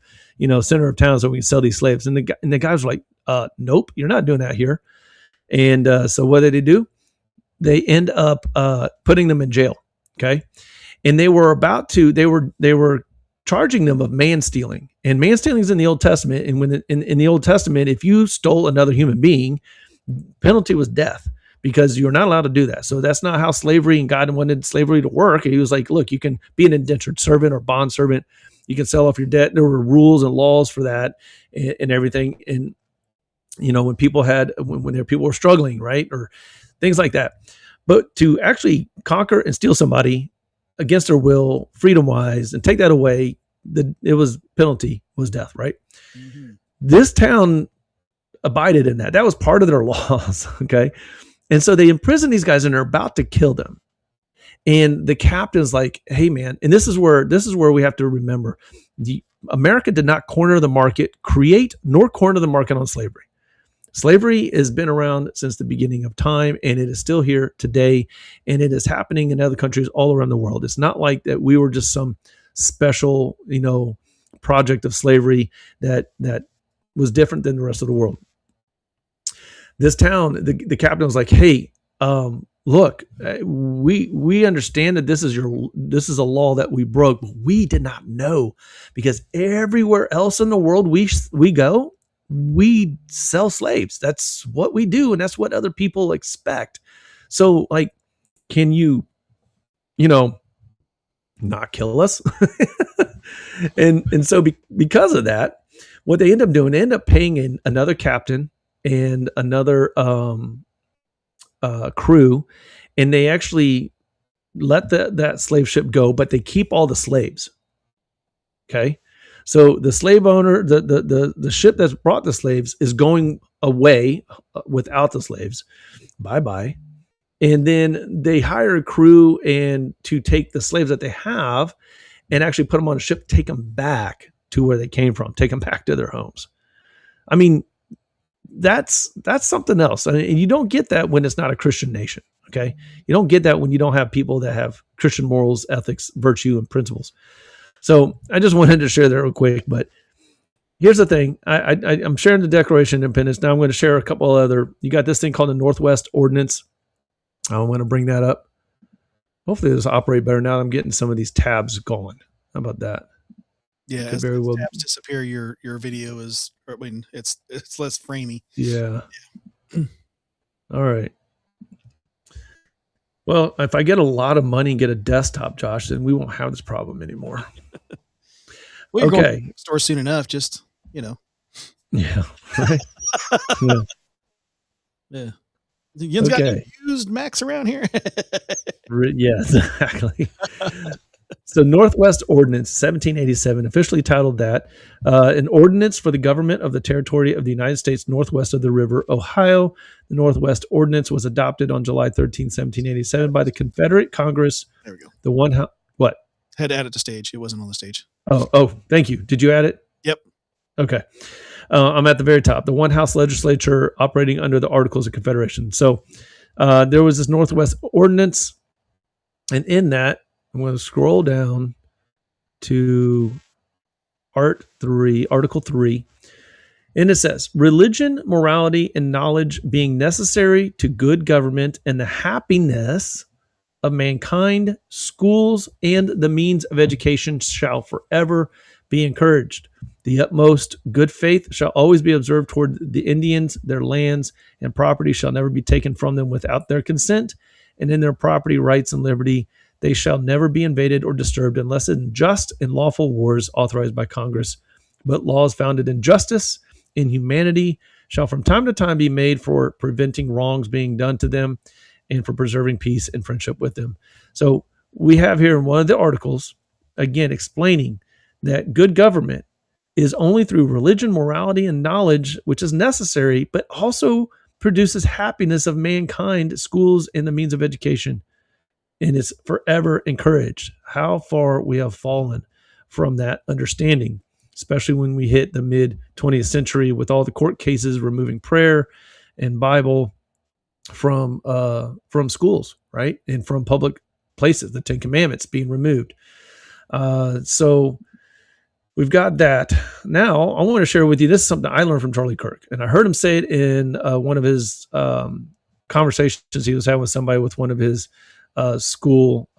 center of town so we can sell these slaves? And the guys were like, nope, you're not doing that here. And so what did they do? They end up putting them in jail. Okay, and they were charging them of man stealing. And man stealing is in the Old Testament. And when in the Old Testament, if you stole another human being, penalty was death, because you're not allowed to do that. So that's not how slavery, and God wanted slavery to work. And he was like, look, you can be an indentured servant or bond servant. You can sell off your debt. There were rules and laws for that and everything. And, when people people were struggling, right? Or things like that. But to actually conquer and steal somebody against their will, freedom wise, and take that away, it was penalty was death, right? Mm-hmm. This town abided in that. That was part of their laws. Okay. And so they imprison these guys and they're about to kill them. And the captain's like, hey man, and this is where we have to remember, America did not corner the market, create nor corner the market on slavery. Slavery has been around since the beginning of time, and it is still here today, and it is happening in other countries all around the world. It's not like that we were just some special, project of slavery that was different than the rest of the world. This town, the captain was like, hey, look, we understand that this is a law that we broke, but we did not know, because everywhere else in the world we go, we sell slaves. That's what we do, and that's what other people expect. So, like, can you not kill us? and so because of that, what they end up doing, they end up paying another captain and another crew, and they actually let that slave ship go, but they keep all the slaves. Okay. So the slave owner, the ship that's brought the slaves is going away without the slaves. Bye-bye. And then they hire a crew and to take the slaves that they have and actually put them on a ship, take them back to where they came from, take them back to their homes. I mean, that's something else. And you don't get that when it's not a Christian nation. Okay. You don't get that when you don't have people that have Christian morals, ethics, virtue, and principles. So I just wanted to share that real quick. But here's the thing. I'm sharing the Declaration of Independence. Now I'm going to share a couple other. You got this thing called the Northwest Ordinance. I want to bring that up. Hopefully this will operate better now that I'm getting some of these tabs going. How about that? Yeah, as very well tabs disappear, your video is, it's less framey. Yeah. All right. Well, if I get a lot of money and get a desktop, Josh, then we won't have this problem anymore. Well, you're going to the store soon enough, just, Yeah. Right. Yeah. Yeah. Yin's got any used Macs around here? Yes, exactly. So Northwest Ordinance 1787, officially titled that, an ordinance for the government of the territory of the United States northwest of the river Ohio. The Northwest Ordinance was adopted on July 13, 1787 by the Confederate Congress. There we go. The one house, what? Had to add it to stage. It wasn't on the stage. Oh, thank you. Did you add it? Yep. Okay. I'm at the very top. The one house legislature operating under the Articles of Confederation. So there was this Northwest Ordinance, and in that, I'm going to scroll down to Article 3, and it says, religion, morality, and knowledge being necessary to good government and the happiness of mankind, schools, and the means of education shall forever be encouraged. The utmost good faith shall always be observed toward the Indians. Their lands and property shall never be taken from them without their consent, and in their property, rights, and liberty they shall never be invaded or disturbed unless in just and lawful wars authorized by Congress. But laws founded in justice, in humanity, shall from time to time be made for preventing wrongs being done to them and for preserving peace and friendship with them. So we have here in one of the articles, again, explaining that good government is only through religion, morality, and knowledge, which is necessary, but also produces happiness of mankind, schools, and the means of education. And it's forever encouraged. How far we have fallen from that understanding, especially when we hit the mid 20th century with all the court cases removing prayer and Bible from schools, right? And from public places, the 10 Commandments being removed. So we've got that. Now, I want to share with you, this is something I learned from Charlie Kirk, and I heard him say it in one of his conversations he was having with somebody with one of his school,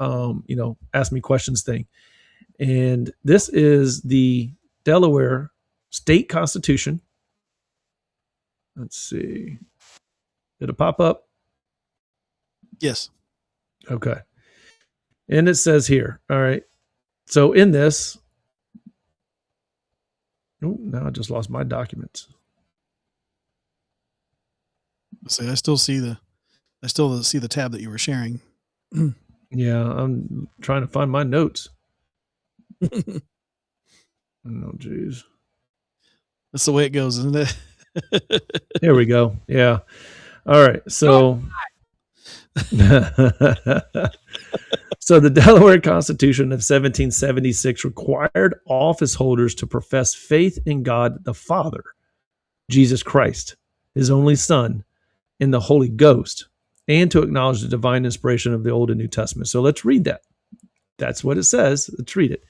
ask me questions thing. And this is the Delaware state constitution. Let's see. Did it pop up? Yes. Okay. And it says here, all right. So in this, now I just lost my documents. I still see the I still see the tab that you were sharing. Yeah, I'm trying to find my notes. Oh, geez. That's the way it goes, isn't it? Here we go. Yeah. All right. So, so the Delaware Constitution of 1776 required office holders to profess faith in God the Father, Jesus Christ, his only Son, and the Holy Ghost, and to acknowledge the divine inspiration of the Old and New Testament. So let's read that. That's what it says. Let's read it.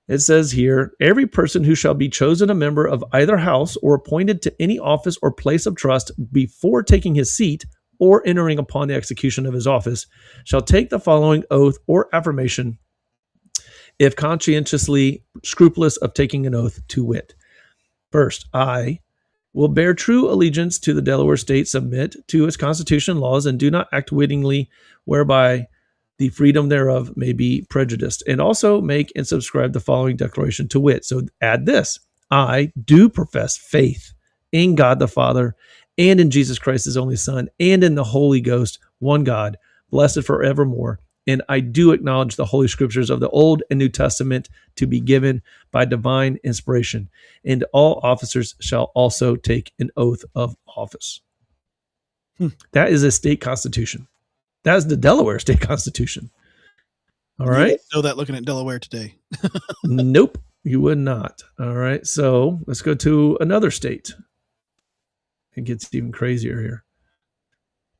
It says here, every person who shall be chosen a member of either house or appointed to any office or place of trust before taking his seat or entering upon the execution of his office shall take the following oath or affirmation if conscientiously scrupulous of taking an oath, to wit. First, I will bear true allegiance to the Delaware state, submit to its constitution, laws, and do not act wittingly whereby the freedom thereof may be prejudiced, and also make and subscribe the following declaration, to wit. So add this: I do profess faith in God the Father and in Jesus Christ, his only Son, and in the Holy Ghost, one God, blessed forevermore. And I do acknowledge the Holy Scriptures of the Old and New Testament to be given by divine inspiration. And all officers shall also take an oath of office. That is a state constitution. That is the Delaware state constitution. All right. You know that looking at Delaware today. Nope, you would not. All right. So let's go to another state. It gets even crazier here.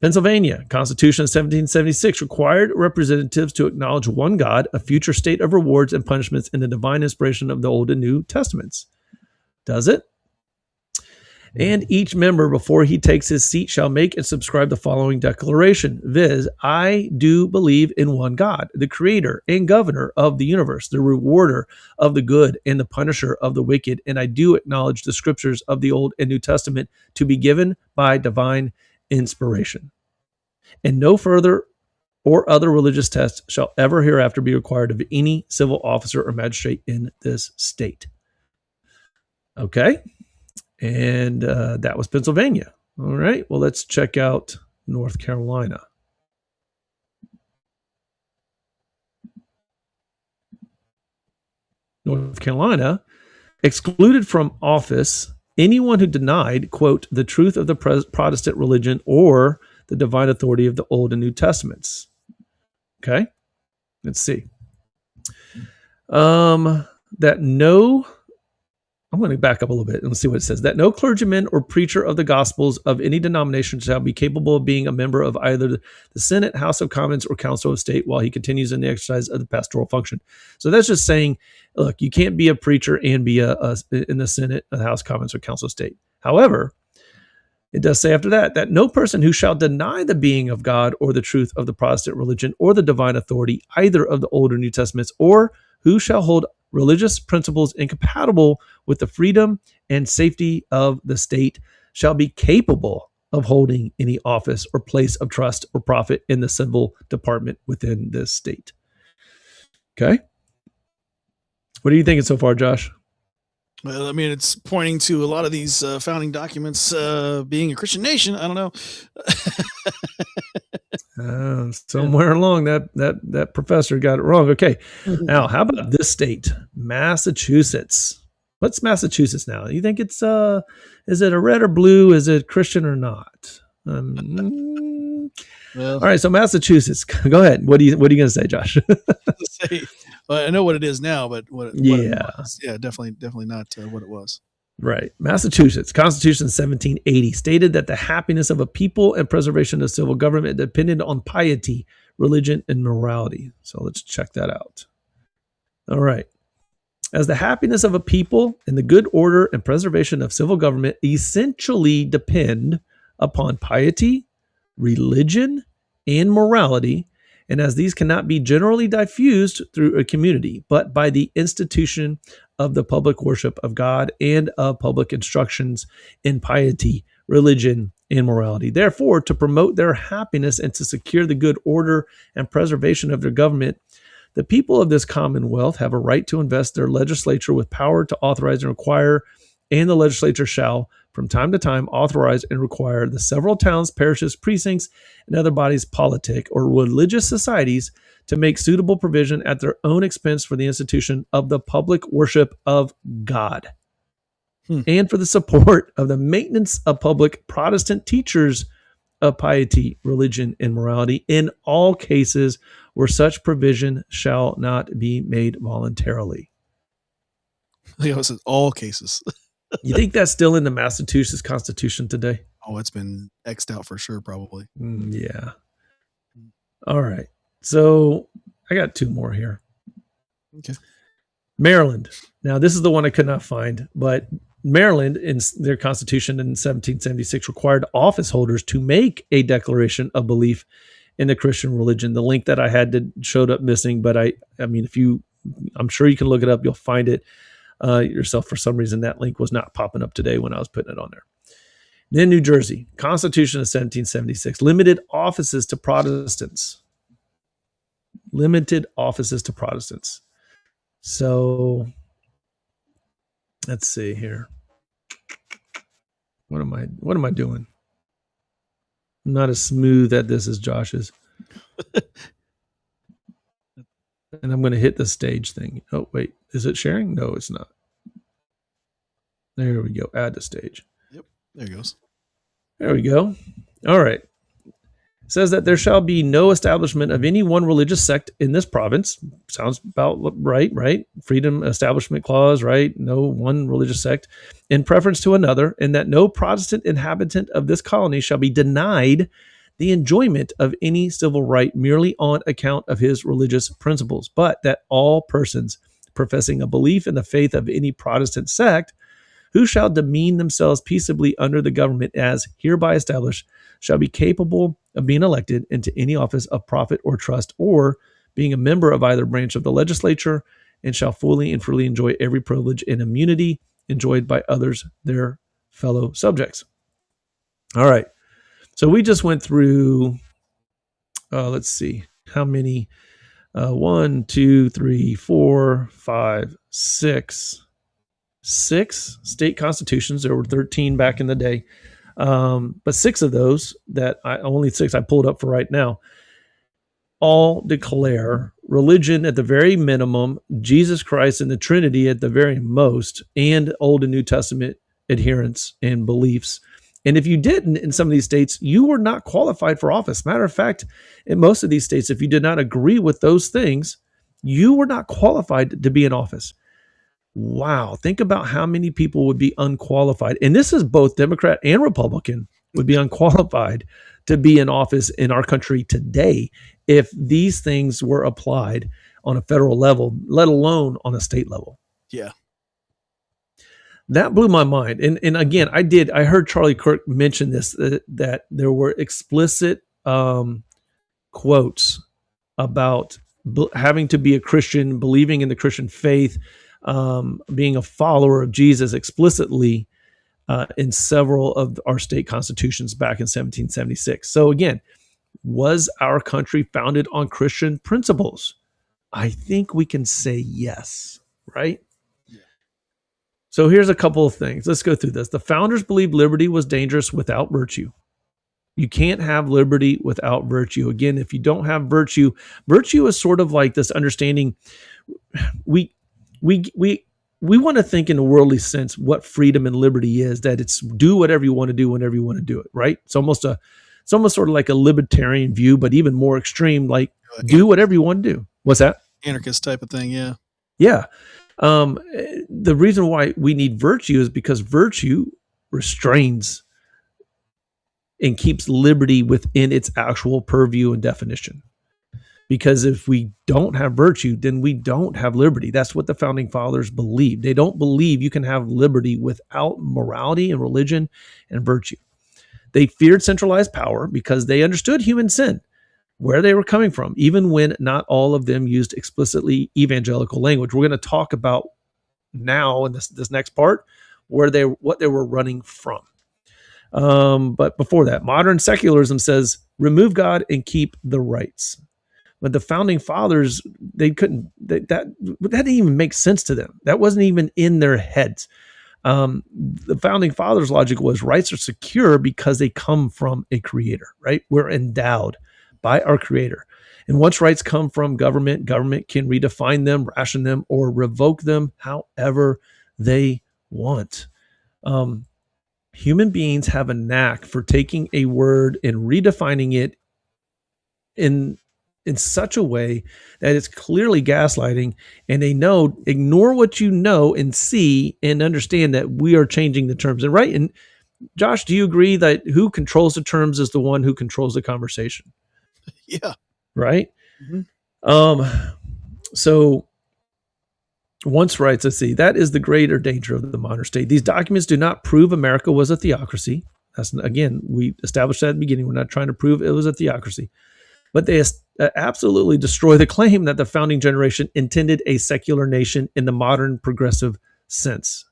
Pennsylvania, Constitution of 1776 required representatives to acknowledge one God, a future state of rewards and punishments, and the divine inspiration of the Old and New Testaments. Does it? And each member, before he takes his seat, shall make and subscribe the following declaration, viz., I do believe in one God, the creator and governor of the universe, the rewarder of the good and the punisher of the wicked, and I do acknowledge the scriptures of the Old and New Testament to be given by divine inspiration. And no further or other religious test shall ever hereafter be required of any civil officer or magistrate in this state. Okay. And that was Pennsylvania. All right. Well, let's check out North Carolina. North Carolina excluded from office anyone who denied, quote, the truth of the Protestant religion or the divine authority of the Old and New Testaments. Okay. Let's see. I'm going to back up a little bit and let's see what it says. That no clergyman or preacher of the Gospels of any denomination shall be capable of being a member of either the Senate, House of Commons, or Council of State while he continues in the exercise of the pastoral function. So that's just saying, look, you can't be a preacher and be in the Senate, the House of Commons, or Council of State. However, it does say after that no person who shall deny the being of God or the truth of the Protestant religion or the divine authority, either of the Old or New Testaments, or who shall hold religious principles incompatible with the freedom and safety of the state shall be capable of holding any office or place of trust or profit in the civil department within this state. Okay. What are you thinking so far, Josh? Well, I mean, it's pointing to a lot of these founding documents being a Christian nation. I don't know. Somewhere along that professor got it wrong. Okay. Now, how about this state, Massachusetts? What's Massachusetts now? You think it's is it a red or blue? Is it Christian or not? Well, all right. So Massachusetts. Go ahead. What are you going to say, Josh? Well, I know what it is now, but what it was. Yeah, definitely not what it was. Right. Massachusetts, Constitution 1780 stated that the happiness of a people and preservation of civil government depended on piety, religion, and morality. So let's check that out. All right. As the happiness of a people and the good order and preservation of civil government essentially depend upon piety, religion, and morality, and as these cannot be generally diffused through a community, but by the institution of the public worship of God and of public instructions in piety, religion, and morality. Therefore, to promote their happiness and to secure the good order and preservation of their government, the people of this commonwealth have a right to invest their legislature with power to authorize and require, and the legislature shall, from time to time authorize and require the several towns, parishes, precincts, and other bodies politic or religious societies to make suitable provision at their own expense for the institution of the public worship of God and for the support of the maintenance of public Protestant teachers of piety, religion, and morality in all cases where such provision shall not be made voluntarily. It says all cases. You think that's still in the Massachusetts Constitution today? Oh, it's been X'd out for sure, probably. Yeah. All right. So I got two more here. Okay. Maryland. Now, this is the one I could not find, but Maryland, in their constitution in 1776, required office holders to make a declaration of belief in the Christian religion. The link that I had showed up missing, but I mean, I'm sure you can look it up. You'll find it yourself. For some reason, that link was not popping up today when I was putting it on there. Then New Jersey, Constitution of 1776, limited offices to Protestants. Limited offices to Protestants. So let's see here. What am I doing? I'm not as smooth at this as Josh is. And I'm going to hit the stage thing. Oh, wait. Is it sharing? No, it's not. There we go. Add to stage. Yep. There it goes. There we go. All right. It says that there shall be no establishment of any one religious sect in this province. Sounds about right? Freedom Establishment Clause, right? No one religious sect in preference to another, and that no Protestant inhabitant of this colony shall be denied the enjoyment of any civil right merely on account of his religious principles, but that all persons professing a belief in the faith of any Protestant sect who shall demean themselves peaceably under the government as hereby established shall be capable of being elected into any office of profit or trust or being a member of either branch of the legislature and shall fully and freely enjoy every privilege and immunity enjoyed by others, their fellow subjects. All right. So we just went through, let's see, how many? 1, 2, 3, 4, 5, 6 state constitutions. There were 13 back in the day. But 6 of those only 6 I pulled up for right now, all declare religion at the very minimum, Jesus Christ and the Trinity at the very most, and Old and New Testament adherence and beliefs. And if you didn't in some of these states, you were not qualified for office. Matter of fact, in most of these states, if you did not agree with those things, you were not qualified to be in office. Wow. Think about how many people would be unqualified. And this is both Democrat and Republican would be unqualified to be in office in our country today if these things were applied on a federal level, let alone on a state level. Yeah. That blew my mind. And again, I heard Charlie Kirk mention this, that there were explicit quotes about having to be a Christian, believing in the Christian faith, being a follower of Jesus explicitly in several of our state constitutions back in 1776. So again, was our country founded on Christian principles? I think we can say yes, right? Yeah. So here's a couple of things. Let's go through this. The founders believed liberty was dangerous without virtue. You can't have liberty without virtue. Again, if you don't have virtue is sort of like this understanding. We want to think in a worldly sense what freedom and liberty is, that it's do whatever you want to do whenever you want to do it, right? It's almost sort of like a libertarian view, but even more extreme, like do whatever you want to do. What's that? Anarchist type of thing, yeah. Yeah. The reason why we need virtue is because virtue restrains and keeps liberty within its actual purview and definition. Because if we don't have virtue, then we don't have liberty. That's what the founding fathers believed. They don't believe you can have liberty without morality and religion and virtue. They feared centralized power because they understood human sin, where they were coming from, even when not all of them used explicitly evangelical language. We're going to talk about now in this next part what they were running from. But before that, modern secularism says remove God and keep the rights. But the founding fathers, that didn't even make sense to them. That wasn't even in their heads. The founding fathers' logic was rights are secure because they come from a creator, right? We're endowed by our creator. And once rights come from government, government can redefine them, ration them, or revoke them however they want. Human beings have a knack for taking a word and redefining it in such a way that it's clearly gaslighting, and they know, ignore what you know and see and understand that we are changing the terms. And right. And Josh, do you agree that who controls the terms is the one who controls the conversation? Yeah. Right. Mm-hmm. So once rights, let's see, that is the greater danger of the modern state. These documents do not prove America was a theocracy. That's, again, we established that at the beginning. We're not trying to prove it was a theocracy. But they absolutely destroy the claim that the founding generation intended a secular nation in the modern progressive sense.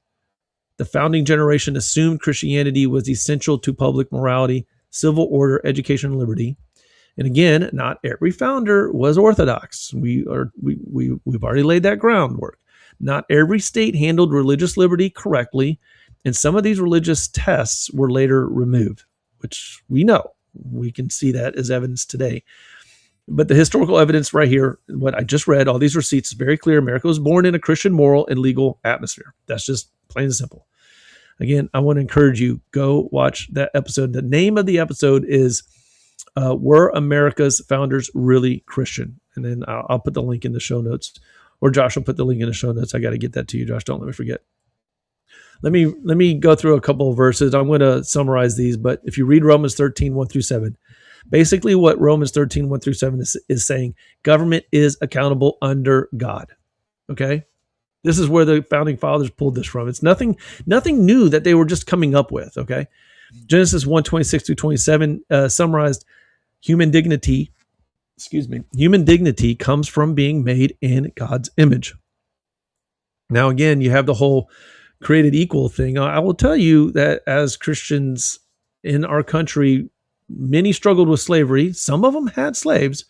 The founding generation assumed Christianity was essential to public morality, civil order, education, and liberty. And again, not every founder was orthodox. We've already laid that groundwork. Not every state handled religious liberty correctly, and some of these religious tests were later removed, which we know. We can see that as evidence today. But the historical evidence right here, what I just read, all these receipts, is very clear. America was born in a Christian moral and legal atmosphere. That's just plain and simple. Again, I want to encourage you, go watch that episode. The name of the episode is Were America's Founders Really Christian? And then I'll put the link in the show notes, or Josh will put the link in the show notes. I got to get that to you, Josh. Don't let me forget. Let me go through a couple of verses. I'm going to summarize these, but if you read Romans 13, 1 through 7, basically what Romans 13, 1 through 7 is saying, government is accountable under God. Okay? This is where the founding fathers pulled this from. It's nothing new that they were just coming up with. Okay? Genesis 1, 26 through 27 summarized human dignity comes from being made in God's image. Now, again, you have the whole created equal thing. I will tell you that as Christians in our country, many struggled with slavery. Some of them had slaves.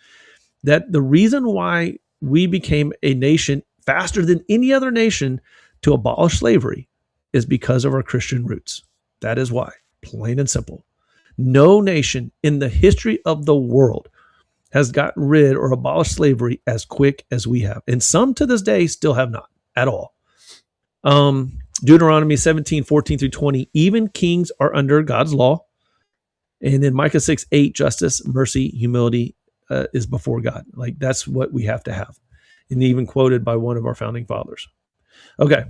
That the reason why we became a nation faster than any other nation to abolish slavery is because of our Christian roots. That is why, plain and simple. No nation in the history of the world has gotten rid or abolished slavery as quick as we have. And some to this day still have not at all. Deuteronomy 17, 14 through 20, even kings are under God's law. And then Micah 6, 8, justice, mercy, humility is before God. Like, that's what we have to have. And even quoted by one of our founding fathers. Okay.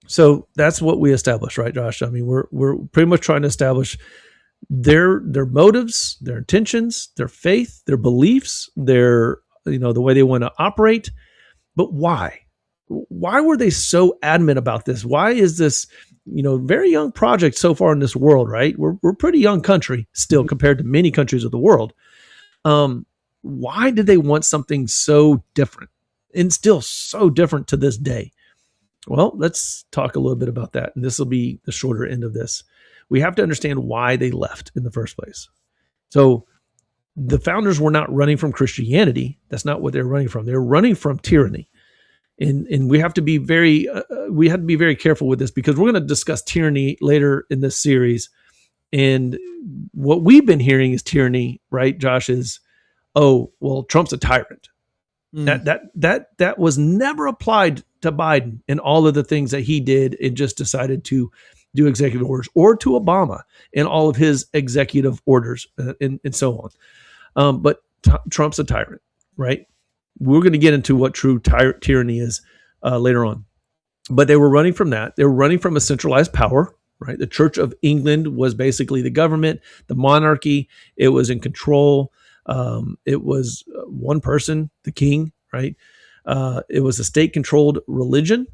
So that's what we established, right, Josh? I mean, we're pretty much trying to establish their motives, their intentions, their faith, their beliefs, their, the way they want to operate. But why? Why were they so adamant about this? Why is this, very young project so far in this world, right? We're a pretty young country still compared to many countries of the world. Why did they want something so different and still so different to this day? Well, let's talk a little bit about that. And this will be the shorter end of this. We have to understand why they left in the first place. So the founders were not running from Christianity. That's not what they're running from. They're running from tyranny. And we have to be very careful with this, because we're going to discuss tyranny later in this series. And what we've been hearing is tyranny, right, Josh, is, oh, well, Trump's a tyrant. That was never applied to Biden and all of the things that he did and just decided to do executive orders, or to Obama and all of his executive orders and so on. But Trump's a tyrant, right? We're going to get into what true tyranny is later on. But they were running from that. They were running from a centralized power, right? The Church of England was basically the government, the monarchy. It was in control. It was one person, the king, right? It was a state-controlled religion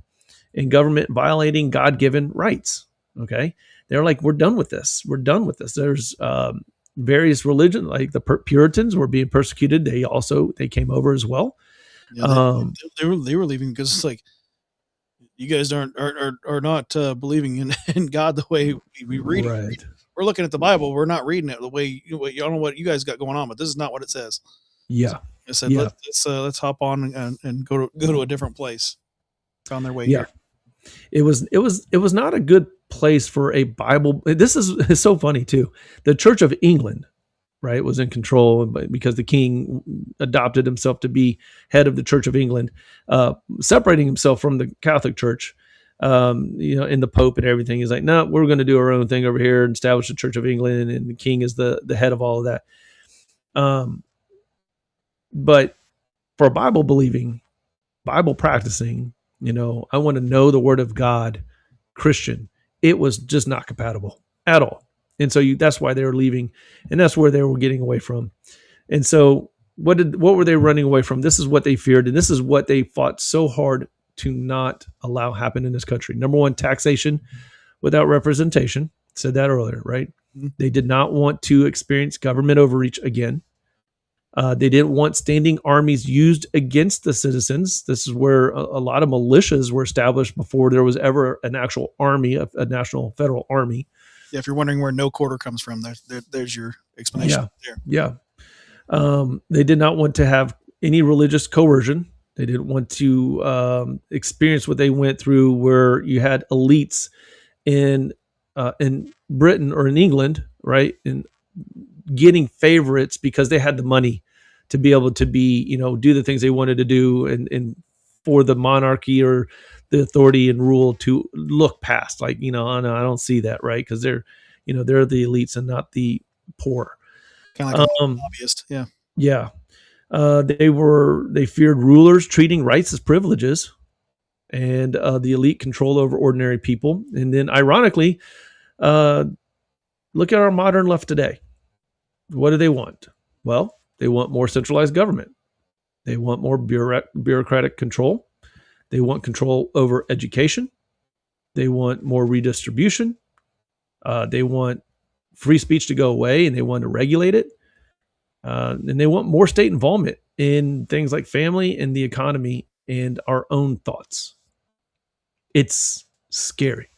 and government violating God-given rights, okay? They're like, we're done with this. We're done with this. There's various religions, like the Puritans were being persecuted. They came over as well. Yeah, they were leaving because it's like, you guys are not believing in God the way we read right. it. We're looking at the Bible. We're not reading it the way I don't know what you guys got going on, but this is not what it says. Yeah. So I said, let's hop on and go to a different place. Found their way here. it was not a good place for a Bible. This is so funny too. The Church of England, right, was in control because the king adopted himself to be head of the Church of England, separating himself from the Catholic Church. In the Pope and everything. He's like, no, we're going to do our own thing over here and establish the Church of England, and the king is the head of all of that. But for a Bible believing, Bible practicing, I want to know the Word of God Christian, it was just not compatible at all. And so that's why they were leaving, and that's where they were getting away from. And so what were they running away from? This is what they feared, and this is what they fought so hard to not allow happen in this country. Number one, taxation without representation. Said that earlier, right? Mm-hmm. They did not want to experience government overreach again. They didn't want standing armies used against the citizens. This is where a lot of militias were established before there was ever an actual army, a national federal army. Yeah, if you're wondering where no quarter comes from, there's your explanation. Yeah. They did not want to have any religious coercion. They didn't want to experience what they went through, where you had elites in Britain or in England, right, and getting favorites because they had the money to be able to do the things they wanted to do, and for the monarchy or the authority and rule to look past. Like, I don't see that, right? Because they're the elites and not the poor. Kind of like a lobbyist, yeah. Yeah. They feared rulers treating rights as privileges, and the elite control over ordinary people. And then, ironically, look at our modern left today. What do they want? Well, they want more centralized government. They want more bureaucratic control. They want control over education. They want more redistribution. They want free speech to go away, and they want to regulate it. And they want more state involvement in things like family and the economy and our own thoughts. It's scary.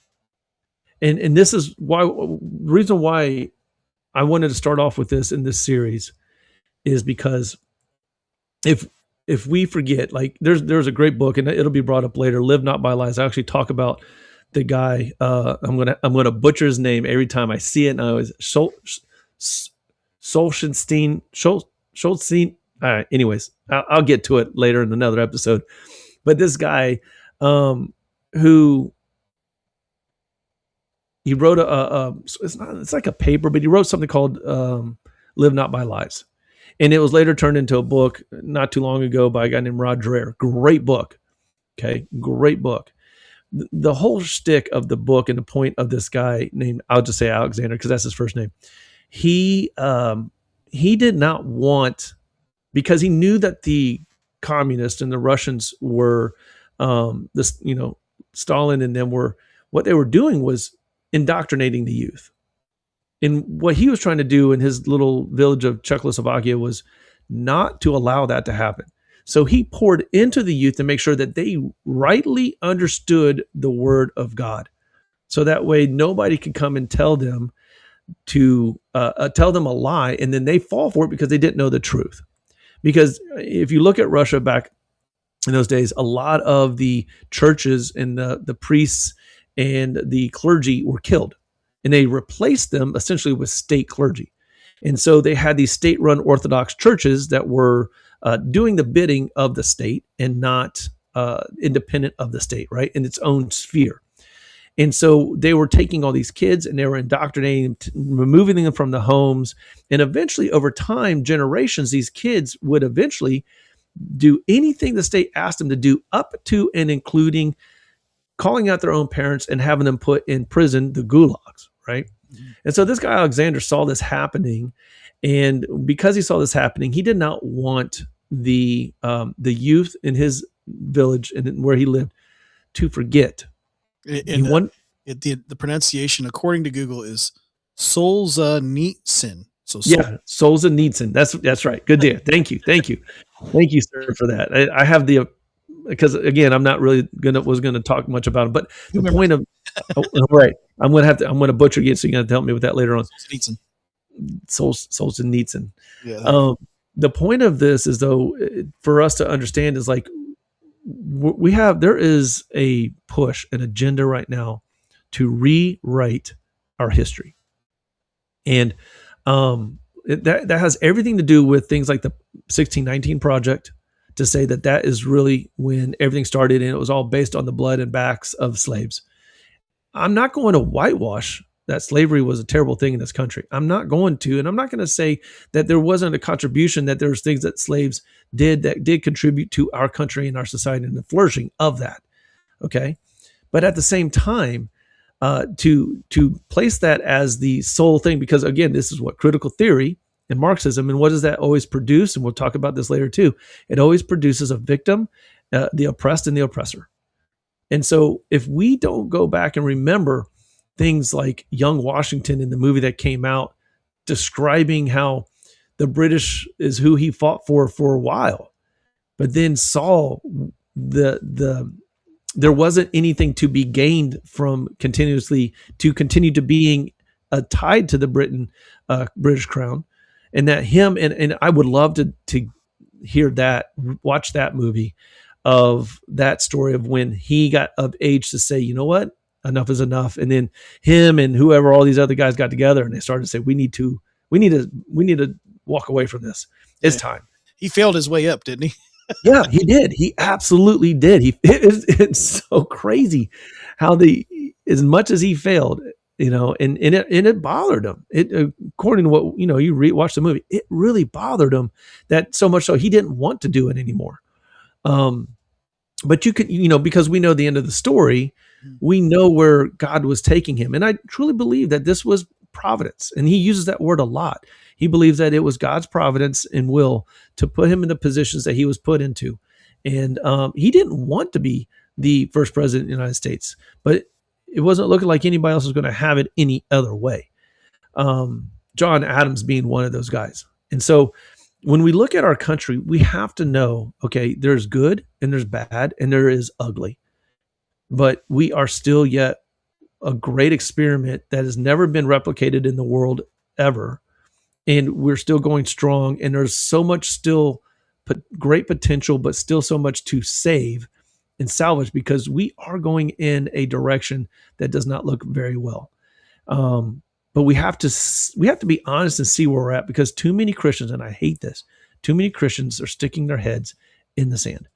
And this is why the reason why I wanted to start off with this in this series is because if we forget, like there's a great book, and it'll be brought up later, Live Not by Lies. I actually talk about the guy. I'm gonna butcher his name every time I see it, and I always Solzhenitsyn. Anyways, I'll get to it later in another episode. But this guy, who he wrote it's like a paper, but he wrote something called "Live Not by Lies," and it was later turned into a book not too long ago by a guy named Rod Dreher. Great book. Okay, great book. The whole shtick of the book and the point of this guy named, I'll just say Alexander because that's his first name. He did not want, because he knew that the communists and the Russians were Stalin and them what they were doing was indoctrinating the youth. And what he was trying to do in his little village of Czechoslovakia was not to allow that to happen. So he poured into the youth to make sure that they rightly understood the word of God. So that way nobody could come and tell them a lie, and then they fall for it because they didn't know the truth. Because if you look at Russia back in those days, a lot of the churches and the priests and the clergy were killed, and they replaced them essentially with state clergy. And so they had these state-run Orthodox churches that were doing the bidding of the state and not independent of the state, right, in its own sphere. And so they were taking all these kids and they were indoctrinating them, removing them from the homes. And eventually, over time, generations, these kids would eventually do anything the state asked them to do, up to and including calling out their own parents and having them put in prison, the gulags, right? Mm-hmm. And so this guy, Alexander, saw this happening. And because he saw this happening, he did not want the youth in his village and where he lived to forget. The pronunciation, according to Google, is Solzhenitsyn. Solzhenitsyn. That's right. Good deal. Thank you, sir, for that. I have because again, I'm not really was gonna talk much about it, but the point of right, I'm gonna butcher again, so you're gonna help me with that later on. Solzhenitsyn. Yeah. The point of this is, though, for us to understand is like there is a push, an agenda right now to rewrite our history. And that has everything to do with things like the 1619 Project, to say that is really when everything started, and it was all based on the blood and backs of slaves. I'm not going to whitewash that slavery was a terrible thing in this country. I'm not going to, and I'm not going to say that there wasn't a contribution, that there's things that slaves did that did contribute to our country and our society and the flourishing of that. Okay. But at the same time, to place that as the sole thing, because again, this is what critical theory and Marxism, and what does that always produce? And we'll talk about this later too. It always produces a victim, the oppressed and the oppressor. And so if we don't go back and remember things like young Washington in the movie that came out, describing how the British is who he fought for a while, but then saw there wasn't anything to be gained from continue to being tied to the British crown, and that him, and I would love to watch that movie of that story of when he got of age to say, you know what, enough is enough. And then him and whoever, all these other guys got together and they started to say, we need to walk away from this. It's time. He failed his way up, didn't he? Yeah, he did. He absolutely did. It's so crazy how as much as he failed, and it bothered him. According to what, you watch the movie, it really bothered him, that so much so he didn't want to do it anymore. But you could, because we know the end of the story, we know where God was taking him. And I truly believe that this was providence. And he uses that word a lot. He believes that it was God's providence and will to put him in the positions that he was put into. And he didn't want to be the first president of the United States, but it wasn't looking like anybody else was going to have it any other way. John Adams being one of those guys. And so when we look at our country, we have to know, okay, there's good and there's bad and there is ugly, but we are still yet a great experiment that has never been replicated in the world ever. And we're still going strong, and there's so much still great potential, but still so much to save and salvage, because we are going in a direction that does not look very well. But we have to be honest and see where we're at, because too many Christians, and I hate this, too many Christians are sticking their heads in the sand.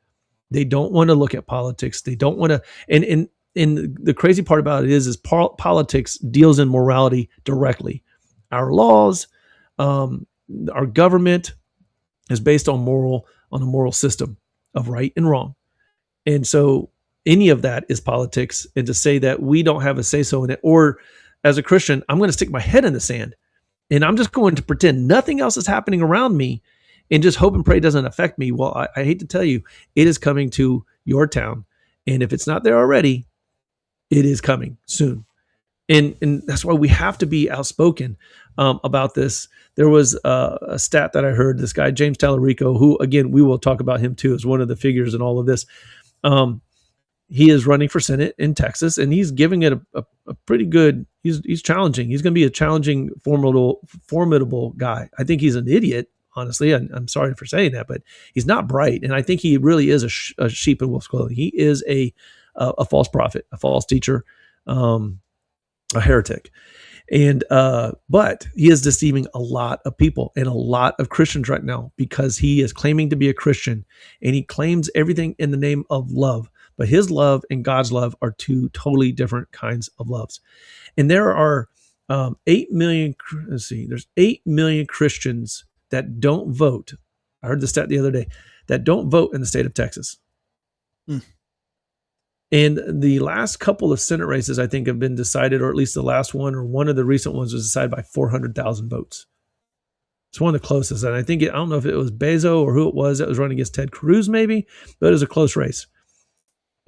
They don't want to look at politics. They don't want to, and the crazy part about it is politics deals in morality directly. Our laws, our government is based on a moral system of right and wrong. And so any of that is politics. And to say that we don't have a say-so in it, or as a Christian, I'm going to stick my head in the sand and I'm just going to pretend nothing else is happening around me and just hope and pray it doesn't affect me. Well, I hate to tell you, it is coming to your town. And if it's not there already, it is coming soon. And that's why we have to be outspoken about this. There was a stat that I heard, this guy, James Tallarico, who, again, we will talk about him too as one of the figures in all of this. He is running for Senate in Texas, and he's giving it a pretty good, he's challenging. He's going to be a challenging, formidable guy. I think he's an idiot, honestly. I'm sorry for saying that, but he's not bright. And I think he really is a sheep in wolf's clothing. He is a false prophet, a false teacher, a heretic. And but he is deceiving a lot of people and a lot of Christians right now, because he is claiming to be a Christian and he claims everything in the name of love. But his love and God's love are two totally different kinds of loves. And there are 8 million, there's 8 million Christians that don't vote. I heard the stat the other day, that don't vote in the state of Texas. And the last couple of Senate races, I think, have been decided, or at least the last one, or one of the recent ones, was decided by 400,000 votes. It's one of the closest. And I think, I don't know if it was Bezo or who it was that was running against Ted Cruz, maybe, but it was a close race.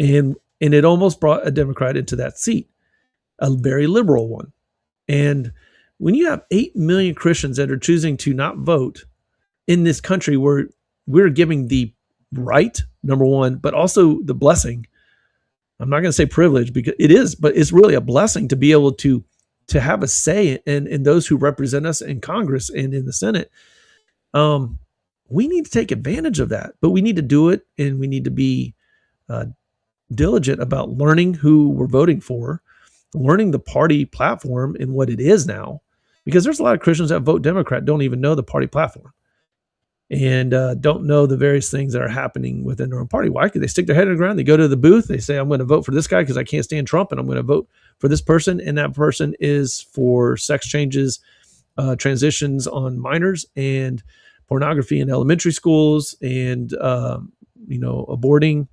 And it almost brought a Democrat into that seat, a very liberal one. And when you have 8 million Christians that are choosing to not vote in this country, where we're giving the right, number one, but also the blessing. I'm not going to say privilege, because it is, but it's really a blessing to be able to have a say in those who represent us in Congress and in the Senate. We need to take advantage of that, but we need to do it, and we need to be uh, diligent about learning who we're voting for, learning the party platform and what it is now, because there's a lot of Christians that vote Democrat don't even know the party platform and don't know the various things that are happening within their own party. Why? Because they stick their head in the ground, they go to the booth, they say, I'm going to vote for this guy because I can't stand Trump, and I'm going to vote for this person, and that person is for sex changes, transitions on minors, and pornography in elementary schools, and aborting,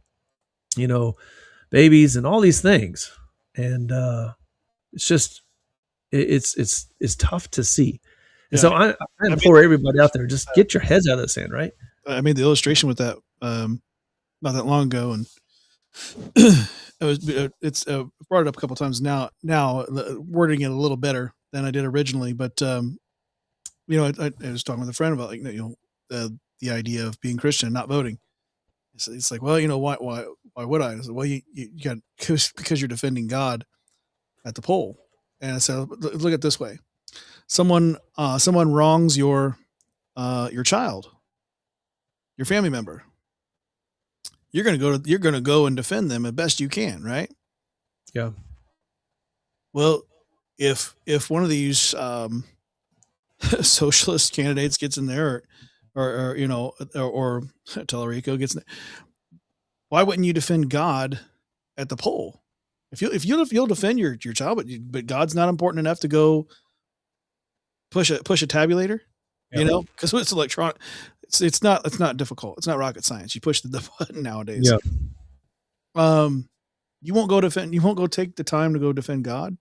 babies, and all these things. And it's just it's tough to see. And so I implore everybody out there, just get your heads out of the sand, right? I made the illustration with that not that long ago, and it's brought it up a couple times now. Wording it a little better than I did originally, but I was talking with a friend about the idea of being Christian and not voting. It's like, well, why would I? I said, well, you got because you're defending God at the poll. And I said, look at it this way: someone wrongs your child, your family member. You're gonna go and defend them as best you can, right? Yeah. Well, if one of these socialist candidates gets in there, or Tellerico gets in there, why wouldn't you defend God at the poll? If you'll defend your child, but God's not important enough to go push a tabulator, because it's electronic. It's not difficult. It's not rocket science. You push the button nowadays. Yeah. You won't go defend. You won't go take the time to go defend God.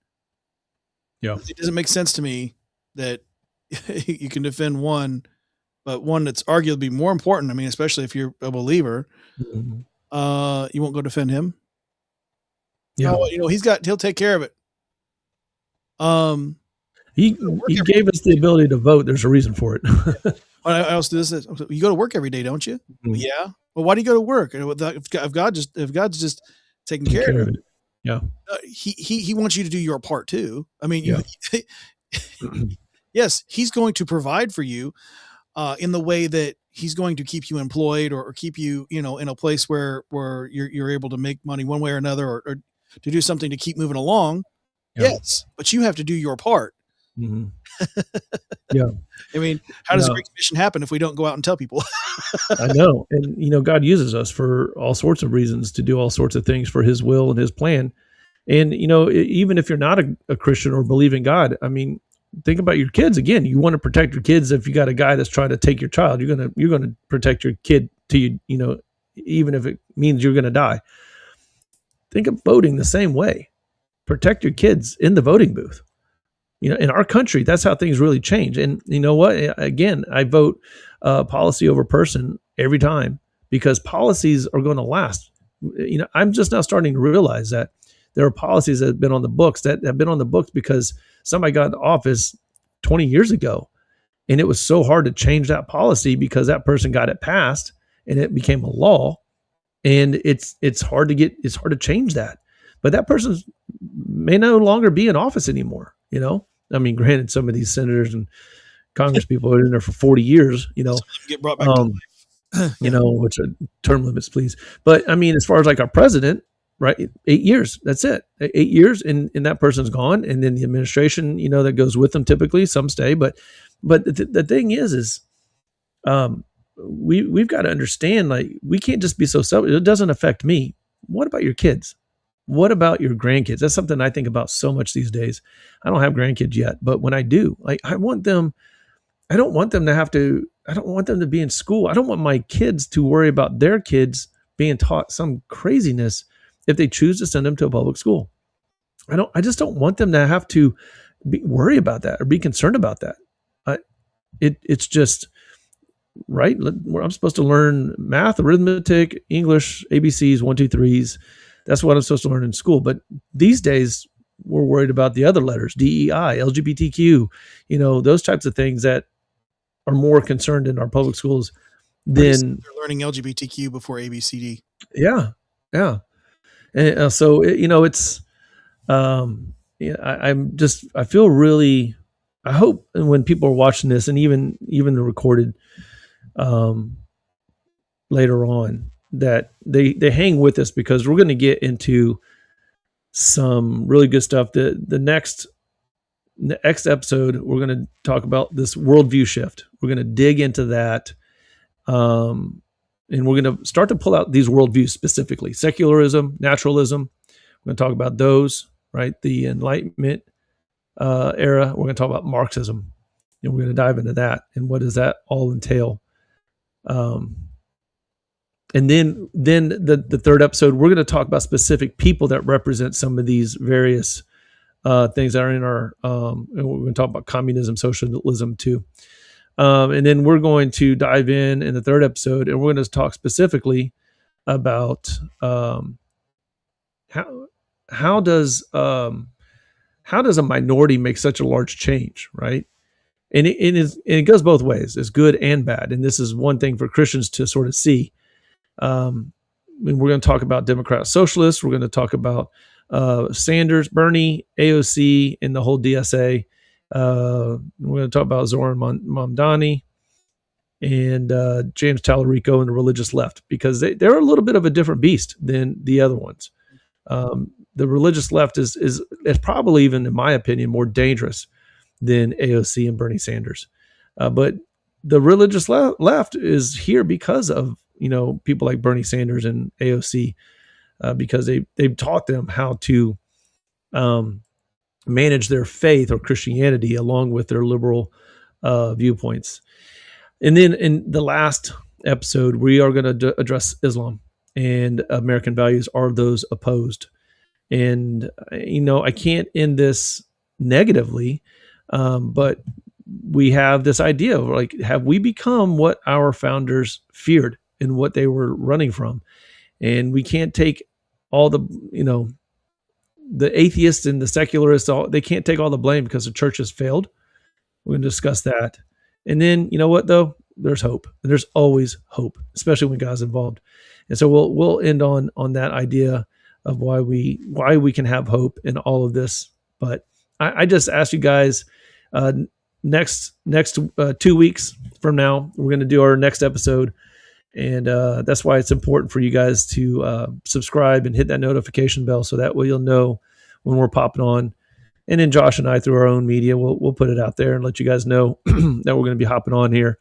Yeah. It doesn't make sense to me that you can defend one, but one that's arguably more important. I mean, especially if you're a believer, Mm-hmm. You won't go defend him. Yeah. He'll take care of it. He gave us the ability to vote. There's a reason for it. I also do this. You go to work every day, don't you? Mm-hmm. Yeah. Well, why do you go to work? If God's just taking care of it. Yeah. He wants you to do your part too. I mean, yes, he's going to provide for you in the way that he's going to keep you employed or keep you, in a place where you're able to make money one way or another, or to do something to keep moving along. Yeah. Yes, but you have to do your part. Mm-hmm. Yeah. I mean, how does the Great Commission happen if we don't go out and tell people? I know. And, God uses us for all sorts of reasons to do all sorts of things for his will and his plan. And, even if you're not a Christian or believe in God, I mean, think about your kids. Again, you want to protect your kids. If you got a guy that's trying to take your child, you're going to protect your kid to you, even if it means you're going to die. Think of voting the same way. Protect your kids in the voting booth. In our country, that's how things really change. And you know what? Again, I vote policy over person every time, because policies are going to last. I'm just now starting to realize that there are policies that have been on the books because somebody got into office 20 years ago, and it was so hard to change that policy because that person got it passed and it became a law. And it's hard to change that. But that person may no longer be in office anymore. I mean, granted, some of these senators and Congress people are in there for 40 years, get brought back to life. Which are term limits, please. But I mean, as far as like our president, right? 8 years, that's it. 8 years, and that person's gone. And then the administration, that goes with them, typically some stay. But the thing is we've got to understand, like, we can't just be so selfish. It doesn't affect me. What about your kids? What about your grandkids? That's something I think about so much these days. I don't have grandkids yet, but when I do, like, I don't want them to be in school. I don't want my kids to worry about their kids being taught some craziness if they choose to send them to a public school. I just don't want them to have to worry about that or be concerned about that. It's just, right. I'm supposed to learn math, arithmetic, English, ABCs, 1, 2, 3s. That's what I'm supposed to learn in school. But these days, we're worried about the other letters, DEI, LGBTQ, those types of things that are more concerned in our public schools than they're learning LGBTQ before ABCD. Yeah. Yeah. And so, it's, I feel really, I hope when people are watching this, and even the recorded later on, that they hang with us, because we're going to get into some really good stuff. The next episode, we're going to talk about this worldview shift. We're going to dig into that, and we're going to start to pull out these worldviews specifically: secularism, naturalism. We're going to talk about those, right? The Enlightenment era. We're going to talk about Marxism, and we're going to dive into that and what does that all entail. And then the third episode, we're going to talk about specific people that represent some of these various things that are in our, and we're going to talk about communism, socialism too. And then we're going to dive in the third episode, and we're going to talk specifically about how does a minority make such a large change, right? And it goes both ways. It's good and bad. And this is one thing for Christians to sort of see. And we're going to talk about Democrat socialists. We're going to talk about Sanders, Bernie, AOC, and the whole DSA. We're going to talk about Zoran Mamdani and James Tallarico and the religious left, because they're a little bit of a different beast than the other ones. The religious left is probably, even in my opinion, more dangerous than AOC and Bernie Sanders. But the religious left is here because of people like Bernie Sanders and AOC, because they've taught them how to manage their faith or Christianity along with their liberal viewpoints. And then in the last episode, we are going to address Islam and American values. Are those opposed? And I can't end this negatively, but we have this idea of, like, have we become what our founders feared and what they were running from? And we can't take all the atheists and the secularists, they can't take all the blame because the church has failed. We're going to discuss that. And then, you know what, though? There's hope. There's always hope, especially when God's involved. And so we'll end on that idea of why we can have hope in all of this. But I just ask you guys, next 2 weeks from now, we're going to do our next episode. And that's why it's important for you guys to subscribe and hit that notification bell, so that way you'll know when we're popping on. And then Josh and I, through our own media, we'll put it out there and let you guys know that we're going to be hopping on here.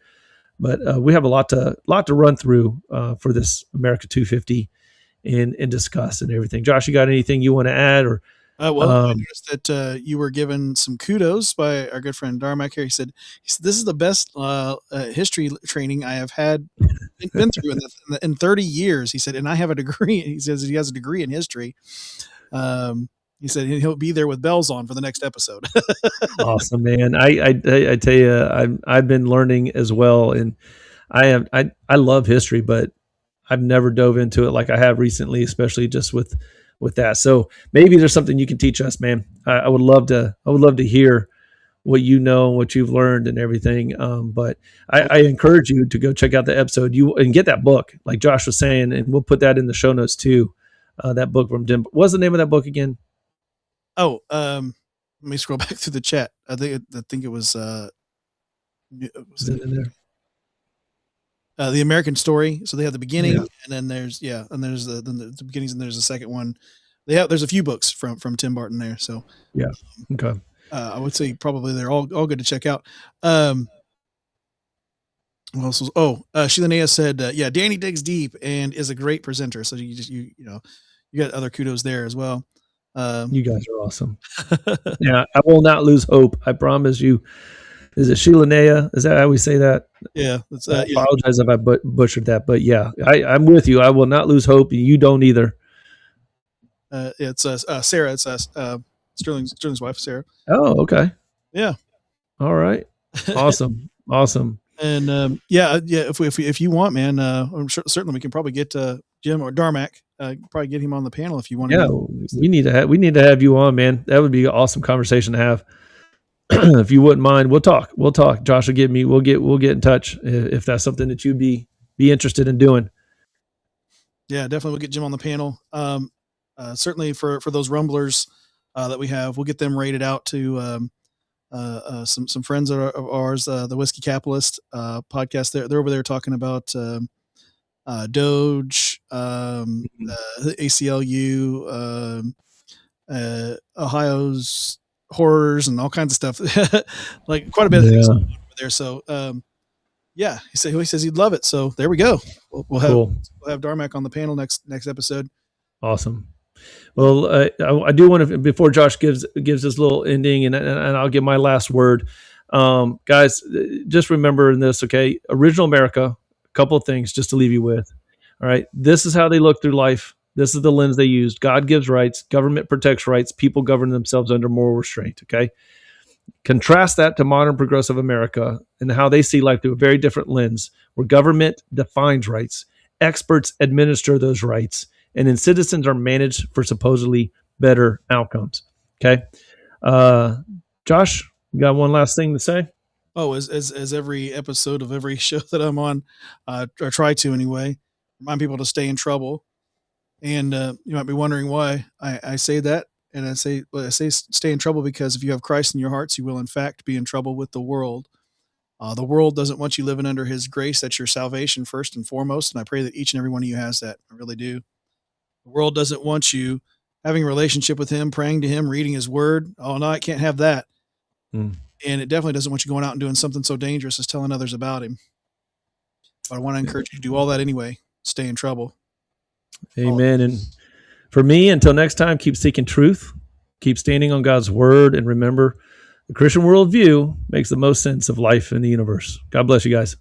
But we have a lot to run through for this America 250 and discuss and everything. Josh, you got anything you want to add? Or I noticed that you were given some kudos by our good friend Darmac here. He said this is the best history training I have been through in 30 years. He said, and I have a degree. He says he has a degree in history. He said he'll be there with bells on for the next episode. Awesome, man. I tell you, I've been learning as well, and I love history, but I've never dove into it like I have recently, especially just with that. So maybe there's something you can teach us, man. I would love to hear what you know, what you've learned and everything. But I encourage you to go check out the episode and get that book, like Josh was saying, and we'll put that in the show notes too. That book from Dim. What's the name of that book again? Oh, let me scroll back through the chat. I think it was, Is it in there? The American Story. So they have the beginning, and then there's the beginnings, and there's a second one. There's a few books from Tim Barton there. So yeah, okay. I would say probably they're all good to check out. What else was, Sheila Nea said, yeah, Danny digs deep and is a great presenter. So you got other kudos there as well. You guys are awesome. Yeah, I will not lose hope. I promise you. Is it Sheila Nea? Is that how we say that? Yeah. I apologize if I butchered that, but yeah, I'm with you. I will not lose hope. You don't either. It's Sarah. It's Sterling's wife, Sarah. Oh, okay. Yeah. All right. Awesome. Awesome. And if you want, man, I'm sure certainly we can probably get Jim or Darmac. Probably get him on the panel if you want. Yeah, we need to have you on, man. That would be an awesome conversation to have. If you wouldn't mind, we'll talk. Josh will we'll get in touch if that's something that you'd be interested in doing. Yeah, definitely. We'll get Jim on the panel. Certainly for those rumblers that we have, we'll get them rated out to some friends of ours, the Whiskey Capitalist podcast. They're over there talking about Doge, Mhm. ACLU, Ohio's horrors, and all kinds of stuff. Like quite a bit of things Yeah, going on over there. So yeah, he says he'd love it. So there we go. cool. We'll have Darmac on the panel next episode. Awesome. Well, I do want to, before Josh gives his little ending, and I'll give my last word. Guys, just remember in this, okay? Original America, a couple of things just to leave you with. All right. This is how they look through life. This is the lens they used. God gives rights, government protects rights, people govern themselves under moral restraint. Okay. Contrast that to modern progressive America and how they see life through a very different lens, where government defines rights, experts administer those rights, and then citizens are managed for supposedly better outcomes. Okay. Uh, Josh, you got one last thing to say? Oh, as every episode of every show that I'm on, or try to anyway, remind people to stay in trouble. And you might be wondering why I say that. And I say stay in trouble because if you have Christ in your hearts, you will in fact be in trouble with the world. The world doesn't want you living under His grace. That's your salvation first and foremost. And I pray that each and every one of you has that. I really do. The world doesn't want you having a relationship with Him, praying to Him, reading His Word. Oh no, I can't have that. Mm. And it definitely doesn't want you going out and doing something so dangerous as telling others about Him. But I want to encourage you to do all that anyway. Stay in trouble. Amen. And for me, until next time, keep seeking truth, keep standing on God's word, and remember, the Christian worldview makes the most sense of life in the universe. God bless you guys.